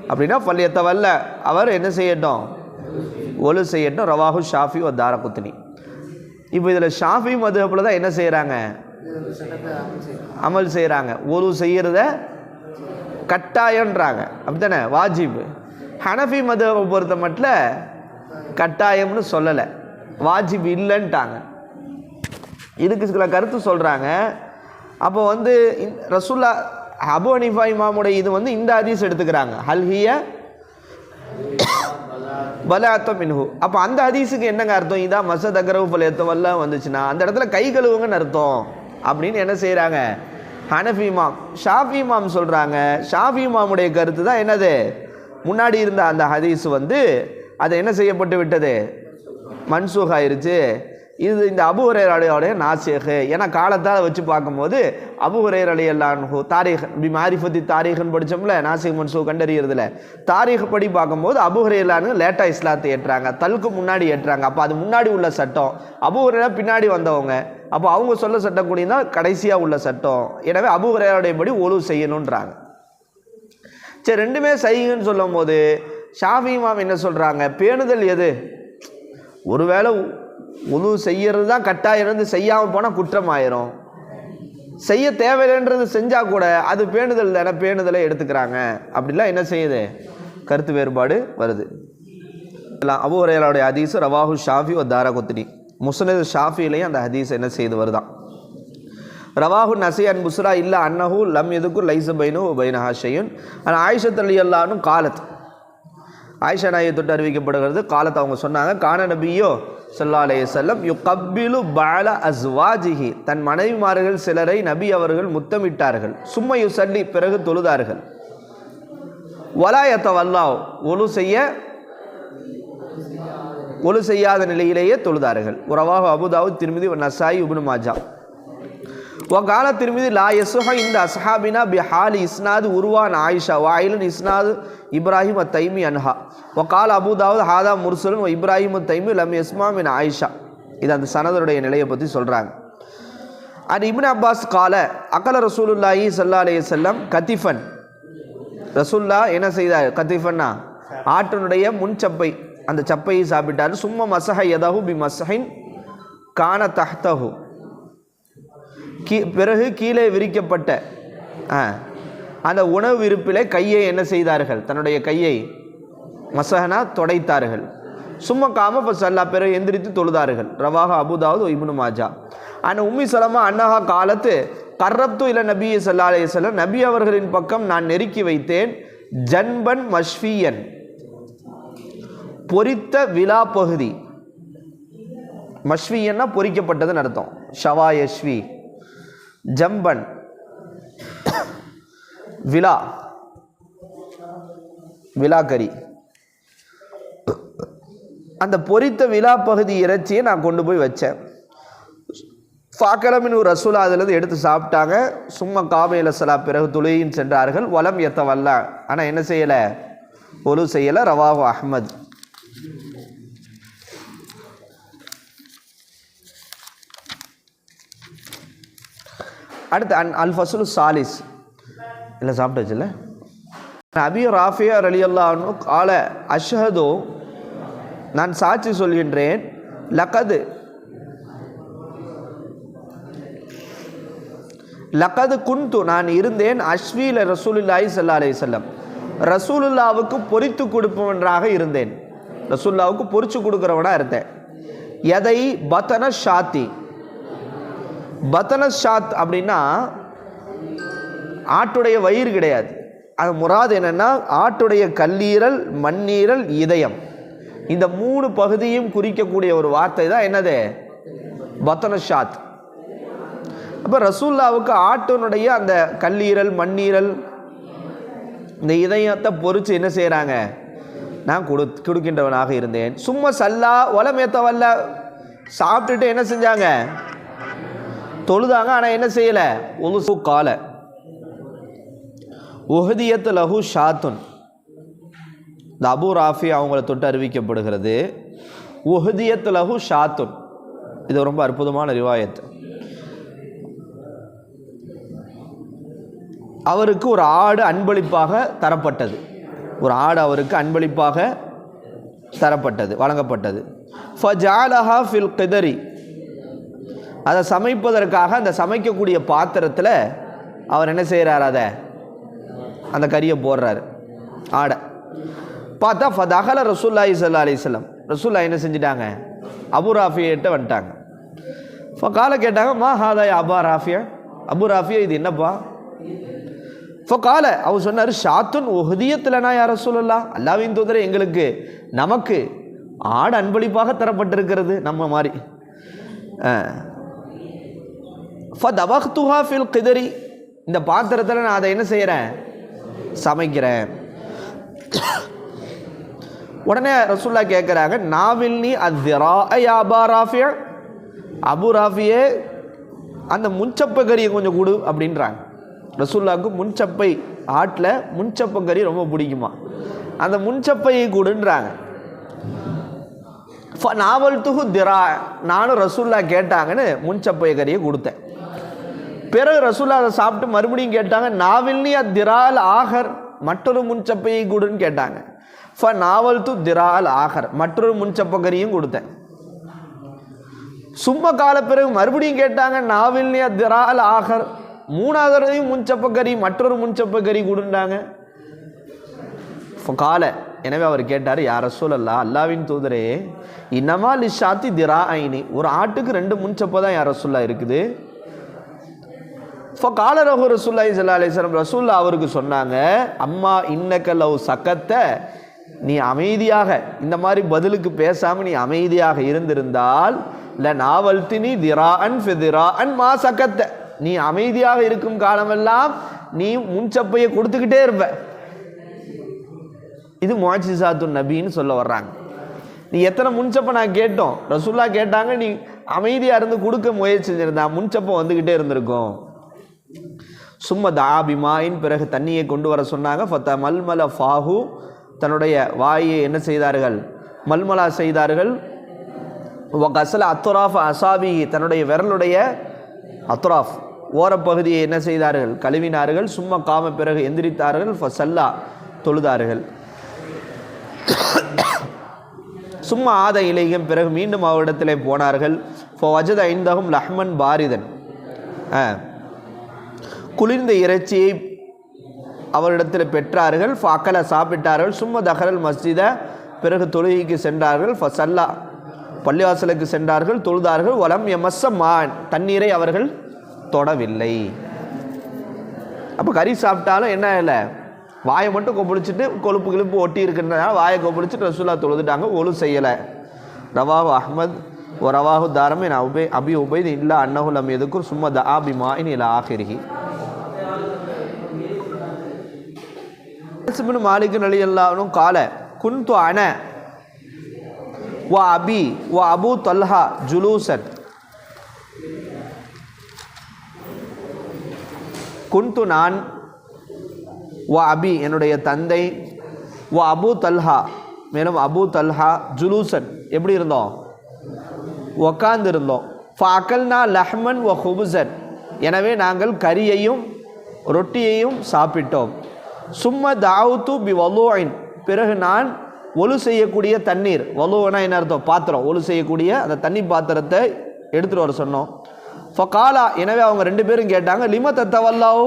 அப்படின்னா ஃபல்யத்தவல்ல, அவர் என்ன செய்யட்டும்? ஒலு செய்யட்டும். ரவாஹு ஷாஃபி வ தாரகுத்னி. இப்போ இதில் ஷாஃபி மதுஹபில் தான் என்ன செய்கிறாங்க? அமல் செய்கிறாங்க. ஒலு செய்கிறத கட்டாயன்றாங்க, அப்படித்தானே? வாஜிப். ஹனஃபி மதுஹபை பொறுத்த மட்டும் கட்டாயம்னு சொல்லலை, வாஜிப் இல்லைன்ட்டாங்க. இதுக்கு சில கருத்து சொல்கிறாங்க. அப்போ ரசூல்லா அபூ ஹனீஃபா இமாமுடைய இது இந்த ஹதீஸ் எடுத்துக்கிறாங்க, ஹல் ஹிய பலாத்தம் மின்ஹு. அப்போ அந்த ஹதீஸுக்கு என்னங்க அர்த்தம்? இதா மஸ தக்ரஹு ஃபல்யத்தவல்லா வந்துச்சுன்னா அந்த இடத்துல கை கழுவுங்கன்னு அர்த்தம் அப்படின்னு என்ன செய்கிறாங்க ஹனஃபி இமாம். ஷாஃபி இமாம் சொல்கிறாங்க, ஷாஃபி இமாமுடைய கருத்து தான் என்னது, முன்னாடி இருந்த அந்த ஹதீஸ் அது என்ன செய்யப்பட்டு விட்டது, மன்சூக் ஆயிருச்சு. இது இந்த அபூ ஹுரைராவுடைய நாசிக். ஏன்னா காலத்தால் வச்சு பார்க்கும்போது அபூ ஹுரைரா ரலியல்லாஹு அன்ஹு தாரீக் பி மாரிஃபத்தி தாரீக்னு படித்தோம்ல, நாசிக் மன்சூக் கண்டறியறதுல தாரீக் படி பார்க்கும்போது அபூ ஹுரைரா லேட்டாக இஸ்லாத்தை ஏற்றாங்க, தல்க்கு முன்னாடி ஏற்றாங்க. அப்போ அது முன்னாடி உள்ள சட்டம், அபூ ஹுரைரா பின்னாடி வந்தவங்க, அப்போ அவங்க சொல்ல சட்டக்கூடிய தான் கடைசியாக உள்ள சட்டம். எனவே அபூ ஹுரைராவுடைய படி ஒலு செய்யணுன்றாங்க. சரி, ரெண்டுமே சஹீஹ்னு சொல்லும் போது ஷாஃபி இமாம் என்ன சொல்கிறாங்க, பேணுதல் எது? ஒருவேளை உது செய்யறது தான் கட்டாயம், செய்யாமல் போனால் குற்றம் ஆயிரும். செய்ய தேவையில்லைன்றது செஞ்சால் கூட அது பேணுதல் தானே, பேணுதலை எடுத்துக்கிறாங்க. அப்படிலாம் என்ன செய்யுது, கருத்து வேறுபாடு வருது. அபூ ஹுரைராவுடைய ஹதீஸ் ரவாஹு ஷாஃபி வ தாரகுத்னி. முஸ்னத் ஷாஃபிலையும் அந்த ஹதீஸ் என்ன செய்து வருதான். ரவாஹு நஸீ அன் புஸ்ரா இல்லா அன்னஹு லம் யதுகுர் லைஸ பைனஹு வ பைனஹா ஷையுன் அன் ஆயிஷா ரலியல்லாஹு அன்ஹா காலத். ஆயிஷா நாயை தொட்டு அறிவிக்கப்படுகிறது. காலத்தை அவங்க சொன்னாங்க, கான நபியோ ஸல்லல்லாஹு அலைஹி வஸல்லம் யுகப்பிலு பஅல அஸ்வாஜிஹி, தன் மனைவிமார்கள் சிலரை நபி அவர்கள் முத்தமிட்டார்கள். சும்ம யுஸல்லி, பிறகு தொழுதார்கள். வலா யதவல்லாஹ், ஒழு செய்யாத நிலையிலேயே தொழுதார்கள். ரவாஹு அபூ தாவூத், திர்மிதி, நசாயி, இப்னு மாஜா. வகால திர்மிதி லா யஸ்ஹ இந்த அஸ்ஹாபினா பிஹாலி இஸ்னாது உருவான் ஆயிஷா வாயிலன் இஸ்னாது இப்ராஹிம் அத்தைமி அன்ஹா. வகால அபூ தாவூத் ஹாதா முர்சலுன் வ இப்ராஹிம் அத்தைமி லம் யஸ்மா மின் ஆயிஷா. இது அந்த சனதருடைய நிலையை பற்றி சொல்கிறாங்க. அன் இப்னு அப்பாஸ் கால அகல ரசூலுல்லாஹி ஸல்லல்லாஹு அலைஹி வஸல்லம் கதிஃபன், ரசூல்லா என்ன செய்தார்? கதிஃபன்னா ஆட்டினுடைய முன்சப்பை, அந்த சப்பையை சாப்பிட்டார். சும்மா மசஹ யதஹு பி மஸ்ஹின் கான தஹ்தஹு, பிறகு கீழே விரிக்கப்பட்ட அந்த உணவு இருப்பிலே கையை என்ன செய்தார்கள்? தன்னுடைய கையை மசஹனா தொடைத்தார்கள். சும்மா காம ஃபஸல்லா, பிறகு எந்திரித்து தொழுதார்கள். ரவாஹா அபூ தாவூத் இப்னு மாஜா. அன் உம்மி சலமா அன்னஹா காலத்து கர்ரப்து இல நபி ஸல்லல்லாஹு அலைஹி வஸல்லம், நபி அவர்களின் பக்கம் நான் நெருக்கி வைத்தேன். ஜன்பன் மஷ்ஃபியன், பொரித்த விலா பகுதி. மஷ்வியன்னா பொரிக்கப்பட்டதுன்னு அர்த்தம். ஷவா யஷ்வி, ஜம்பன் விலா, விலாக்கறி. அந்த பொரித்த விலா பகுதி இறைச்சியை நான் கொண்டு போய் வச்சேன். ஃபாக்கலமின் ஒரு ரசூலா அதிலிருந்து எடுத்து சாப்பிட்டாங்க. சும்மா காபையில சலா, பிறகு தொழுகையின் சென்றார்கள். வலம் யத்தவல்லா, ஆனால் என்ன செய்யலை? ஒலு செய்யலை. ரவாஹு அஹ்மத். அடுத்து அல் ஃபஸ்லு சாலிஸ், இல்லை சாப்பிட்டாச்சுல்ல. அபி ராஃபியா ரலியல்லாஹு அன்ஹு கால அஷ்ஹது, நான் சாட்சி சொல்கின்றேன். லகது குன்து, நான் இருந்தேன். அஷ்வீல ரசூலுல்லாஹி ஸல்லல்லாஹு அலைஹி வஸல்லம், ரசூலுல்லாவுக்கு பொரித்து கொடுப்பவனாக இருந்தேன். ரசூலுல்லாவுக்கு பொரிச்சு கொடுக்குறவனா இருந்தேன். எதை பத்தன ஷாத்தி, பத்தன ஷாத் அப்படின்னா ஆட்டுடைய வயிறு கிடையாது. அது முராது என்னென்னா ஆட்டுடைய கல்லீரல், மண்ணீரல், இதயம், இந்த 3 பகுதியும் குறிக்கக்கூடிய ஒரு வார்த்தை தான் என்னது? பத்தன ஷாத். அப்போ ரசூல்லாவுக்கு ஆட்டினுடைய அந்த கல்லீரல், மண்ணீரல், இந்த இதயத்தை பொறிச்சு என்ன செய்கிறாங்க? நான் கொடுக்கின்றவனாக இருந்தேன். சும்மா சல்லா ஒலமேத்தவல்ல, சாப்பிட்டுட்டு என்ன செஞ்சாங்க? தொழுதாங்க. ஆனால் என்ன செய்யலை? ஒலுசு கால உஹதியத் லஹு ஷாத்துன், இந்த அபூ ராஃபி அவங்கள தொட்டு அறிவிக்கப்படுகிறது. உஹதியத் லஹு ஷாத்துன், இது ரொம்ப அற்புதமான ரிவாயத். அவருக்கு ஒரு ஆடு அன்பளிப்பாக தரப்பட்டது. ஒரு ஆடு அவருக்கு அன்பளிப்பாக தரப்பட்டது, வழங்கப்பட்டது. ஃபஜாலஹா ஃபில் கிதரி, அதை சமைப்பதற்காக அந்த சமைக்கக்கூடிய பாத்திரத்தில் அவர் என்ன செய்கிறார்? அதை அந்த கறியை போடுறாரு, ஆடை. பார்த்தா ஃபதஹல ரசூலுல்லாஹி ஸல்லல்லாஹு அலைஹி வஸல்லம், ரசூலுல்லாஹ் என்ன செஞ்சிட்டாங்க? அபூ ராஃபியிட்ட வந்துட்டாங்க. ஃபகால கேட்டாங்க, மா ஹாதா யா அபா ராஃபியா, அபூ ராஃபியா இது என்னப்பா? ஃபகால, அவர் சொன்னார், ஷாத்துன் உஹதியத்துலனா யா ரசூலுல்லாஹ், அல்லாஹ்வின் தூதரே, எங்களுக்கு நமக்கு ஆடு அன்பளிப்பாக தரப்பட்டிருக்கிறது, நம்ம மாதிரி. ஃபதபக்துஹா ஃபில் கிதரி, இந்த பாத்திரத்தில் நான் அதை என்ன செய்கிறேன்? சமைக்கிறேன். உடனே ரசூலுல்லாஹ் கேட்குறாங்க, நாவில்னி அத்ரா யா அபா ராஃபியா, அபூ ராஃபியே அந்த முன்சப்பை கறியை கொஞ்சம் கொடு அப்படின்றாங்க. ரசூலுல்லாஹ்க்கு முன்சப்பை, ஆட்டில் முன்சப்பை கறி ரொம்ப பிடிக்குமா, அந்த முன்சப்பையை கொடுன்றாங்க. நாவல் துகு திரா, நானும் ரசூலுல்லாஹ் கேட்டாங்கன்னு முன்சப்பை கறியை கொடுத்தேன். பிறகு ரசூலுல்லாஹ் அதை சாப்பிட்டு மறுபடியும் கேட்டாங்க, நாவில்னி திரால் ஆகர், மற்றொரு முன்சப்பையை கொடுன்னு கேட்டாங்க. நாவல் து திரால் ஆகர், மற்றொரு முன்சப்பக்கரியும் கொடுத்தேன். சும்மா கால பிறகு மறுபடியும் கேட்டாங்க, நாவில்னி திரால் ஆகர், 3ஆவதையும் முன்சப்பக்கரி, மற்றொரு முன்சப்பக்கரி கொடுண்டாங்க. கால, எனவே அவர் கேட்டார், யா ரசூலல்லாஹ், அல்லாஹ்வின் தூதரே, இன்னமா லிஷாத்தி திரா ஐனி, ஒரு ஆட்டுக்கு 2 முன்சப்பை தான் யா ரசூலுல்லாஹ் இருக்குது. ஃபகால ரஹு ரசூலுல்லாஹி ஸல்லல்லாஹு அலைஹி வஸல்லம், ரசூலுல்லாஹ் அவருக்கு சொன்னாங்க, அம்மா இன்னக லவ் சக்கத்த நீ அமைதியாக இந்த மாதிரி பதிலுக்கு பேசாமல் நீ அமைதியாக இருந்திருந்தால் இல்லை நாவல்தினி திராஅன் ஃபிதிராஅன் மா சக்கத்த, நீ அமைதியாக இருக்கும் காலமெல்லாம் நீ முன்சப்பையை கொடுத்துக்கிட்டே இருப்ப. இது முஅஜிஸாத்துன் நபின்னு சொல்ல வர்றாங்க. நீ எத்தனை முன்சப்பை நான் கேட்டோம், ரசூல்லா கேட்டாங்க, நீ அமைதியாக இருந்து கொடுக்க முயற்சி செஞ்சிருந்தா முன்சப்பை வந்துக்கிட்டே இருந்திருக்கும். சும்ம தாபிமாயின், பிறகு தண்ணியை கொண்டு வர சொன்னாங்க. ஃபத்த மல்மல ஃபாஹு, தன்னுடைய வாயை என்ன செய்தார்கள், மல்மலா செய்தார்கள். கசல அத்துராஃப் அசாபி, தன்னுடைய விரலுடைய அத்துராஃப் ஓரப்பகுதியை என்ன செய்தார்கள், கழுவினார்கள். சும்மா காம, பிறகு எந்திரித்தார்கள். ஃபசல்லா, தொழுதார்கள். சும்மா ஆத இலையும், பிறகு மீண்டும் அவரிடத்திலே போனார்கள். ஃபவஜத ஐந்தகும் லஹ்மன் பாரிதன், குளிர்ந்த இறைச்சியை அவரிடத்தில் பெற்றார்கள். ஃபஅக்கல, சாப்பிட்டார்கள். சும்மா தஹரல் மஸ்ஜித, பிறகு தொழுகைக்கு சென்றார்கள். ஃபசல்லா, பள்ளிவாசலுக்கு சென்றார்கள், தொழுதார்கள். வலம் யமஸ்ஸ மான், தண்ணீரை அவர்கள் தொடவில்லை. அப்போ கறி சாப்பிட்டாலும் என்ன இல்லை, வாயை மட்டும் கொப்பளிச்சுட்டு கொழுப்பு கிழுப்பு ஒட்டி இருக்கின்றனால வாயை கொப்பளிச்சுட்டு ரசூலா தொழுதுட்டாங்க, ஒழு செய்யலை. ரவாஹு அஹ்மத் ஓ ரவாஹு தாரமின் அபி உபைத் இல்லா அன்னஹு லம் யதுக்குர் சும்ம தஆ பிமாஇன் இலா ஆகிரிஹி. அனஸ் இப்னு மாலிக் ரலியல்லாஹு அன்ஹு கால குன்து அன வ அபி வ அபூ தல்ஹா ஜுலூசன், குன்து நான், வ அபி என்னுடைய தந்தை, வ அபூ தல்ஹா மேலும் அபூ தல்ஹா, ஜுலூசன் எப்படி இருந்தோம், உக்காந்து இருந்தோம். ஃபஅக்கல்னா லஹ்மன் வ ஹுபுசன், எனவே நாங்கள் கரியையும் ரொட்டியையும் சாப்பிட்டோம். சும்ம தாவுத்து பி வலூஇன், பிறகு நான் ஒழு செய்யக்கூடிய தண்ணீர், வலூனா என்ன அர்த்தம், பாத்திரம், ஒழு செய்யக்கூடிய அந்த தண்ணி பாத்திரத்தை எடுத்துகிட்டு வர சொன்னோம். ஃபகாலா, எனவே அவங்க ரெண்டு பேரும் கேட்டாங்க, லிம தத்தவல்லாவோ,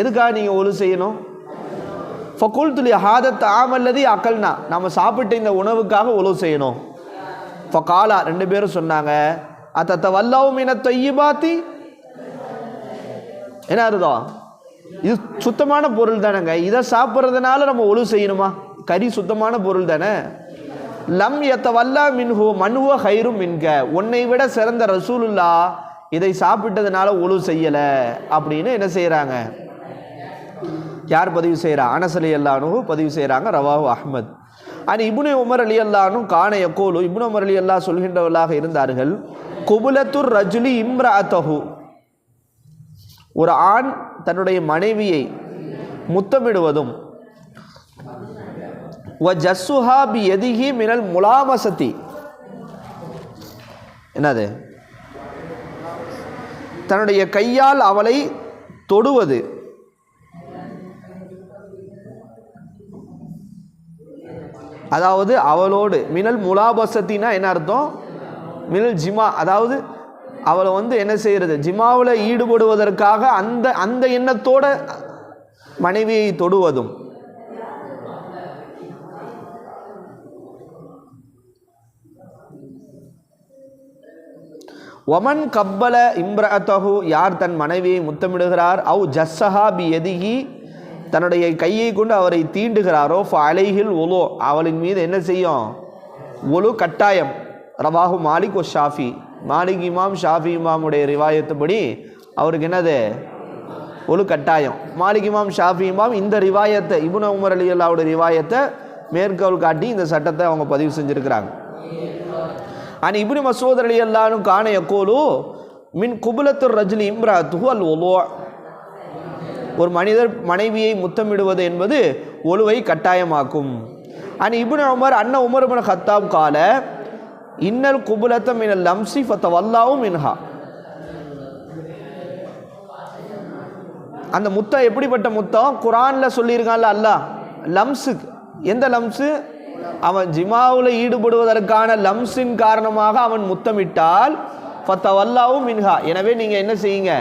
எதுக்காக நீங்கள் ஒழு செய்யணும். ஃபகுல்துலி ஹாதத் ஆமல்லதி அக்கல்னா, நம்ம சாப்பிட்ட இந்த உணவுக்காக ஒழு செய்யணும். ஃபகாலா, ரெண்டு பேரும் சொன்னாங்க, அத்தவல்லாவு மின தொய்யிபாத்தி, என்ன அர்த்தம், இது சுத்தமான பொருள் தானேங்க, இதை சாப்பிட்றதுனால நம்ம ஒழு செய்யணுமா, கறி சுத்தமான பொருள் தானே. லம் யத்தவல்லா மின்ஹு மன்ஹுவ ஹைரும் மின்க, உன்னை விட சிறந்த ரசூலுல்லா இதை சாப்பிட்டதுனால ஒழு செய்யலை அப்படின்னு என்ன செய்கிறாங்க, யார் பதிவு செய்கிறா, அனஸ் ரலியல்லாஹு அன்ஹு பதிவு செய்கிறாங்க. ரவாஹு அஹ்மத். அண்ட் இப்னு உமர் ரலியல்லாஹு அன்ஹு கான யகூலு, இப்னு உமர் ரலியல்லாஹு சொல்கின்றவர்களாக இருந்தார்கள், குபுலத்துர் ரஜுலி இம்ரஅத்தஹு, ஒரு ஆண் தன்னுடைய மனைவியை முத்தமிடுவதும், வ ஜஸ்ஸுஹா பி யதிஹி மினல் முலாமசதி, என்னது, தன்னுடைய கையால் அவளை தொடுவது, அதாவது அவளோடு, மினல் முலாபசத்தினா என்ன அர்த்தம், மினல் ஜிமா, அதாவது அவளை என்ன செய்கிறது, ஜிமாவில் ஈடுபடுவதற்காக அந்த அந்த எண்ணத்தோட மனைவியை தொடுவதும். ஒமன் கப்பல இம்ரஅத்தஹு, யார் தன் மனைவியை முத்தமிடுகிறார், அவு ஜஸ்ஸஹா பி யதிஹி, தன்னுடைய கையை கொண்டு அவரை தீண்டுகிறாரோ, ஃபஅலைஹில் உலு, அவளின் மீது என்ன செய்யும், ஒழு கட்டாயம். ரவாஹு மாலிக் ஒ ஷாஃபி, மாலிக் இமாம் ஷாஃபி இமாமுடைய ரிவாயத்துப்படி அவருக்கு என்னது, ஒழு கட்டாயம். மாலிக் இமாம் ஷாஃபி இமாம் இந்த ரிவாயத்தை, இப்னு உமர் ரலியல்லாஹுடைய ரிவாயத்தை மேற்கோள் காட்டி இந்த சட்டத்தை அவங்க பதிவு செஞ்சுருக்கிறாங்க. அன் இப்னு மஸ்ஊத் ரலியல்லாஹு அன்ஹு கான யகூலு மின் குபுலத்துர் ரஜுலி இம்ரஅத்துஹு அல் உலு, ஒரு மனிதர் மனைவியை முத்தமிடுவது என்பது ஒழுவை கட்டாயமாக்கும். அன் இப்னு உமர் அன்ன உமர் இப்னு கத்தாப் கால இன்னல் குபுலத்த மினல் லம்சி ஃபதவல்லாஹு மின்ஹா, அந்த முத்தம் எப்படிப்பட்ட முத்தம், குர்ஆனில் சொல்லியிருக்கான்ல அல்லாஹ், லம்ஸுக்கு, எந்த லம்ஸு, அவன் ஜிமாவில் ஈடுபடுவதற்கான லம்ஸின் காரணமாக அவன் முத்தமிட்டால் ஃபதவல்லாஹு மின்ஹா, எனவே நீங்கள் என்ன செய்யுங்க,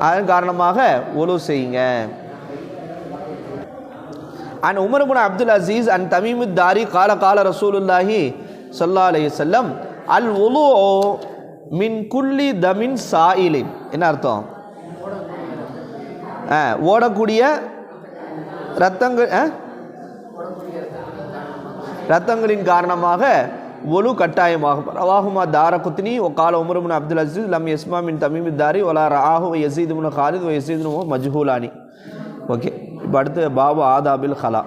அதன் காரணமாக ஒழு செய்யுங்க. அன் உமர் இப்னு அப்துல் அசீஸ் அன் தமீமுத் தாரி கால கால ரசூலுல்லாஹி ஸல்லல்லாஹு அலைஹி வஸல்லம் அல் உலு மின் குல்லி தமின் சாயிலின், என்ன அர்த்தம், ஓடக்கூடிய ரத்தங்கள், இரத்தங்களின் காரணமாக ஒலு கட்டாயமாகும். ரவாஹுமா தாரகுத்னி ஒகால உமர் இப்னு அப்துல் அசீஸ் லம் யஸ்மா மின் தமீம் தாரி ஒலா ரஆஹு யஸீத் இப்னு காலித் வ யஸீத் இப்னு மஜ்ஹூலானி. ஓகே, இப்போ அடுத்து பாபு ஆதாபில் ஹலா.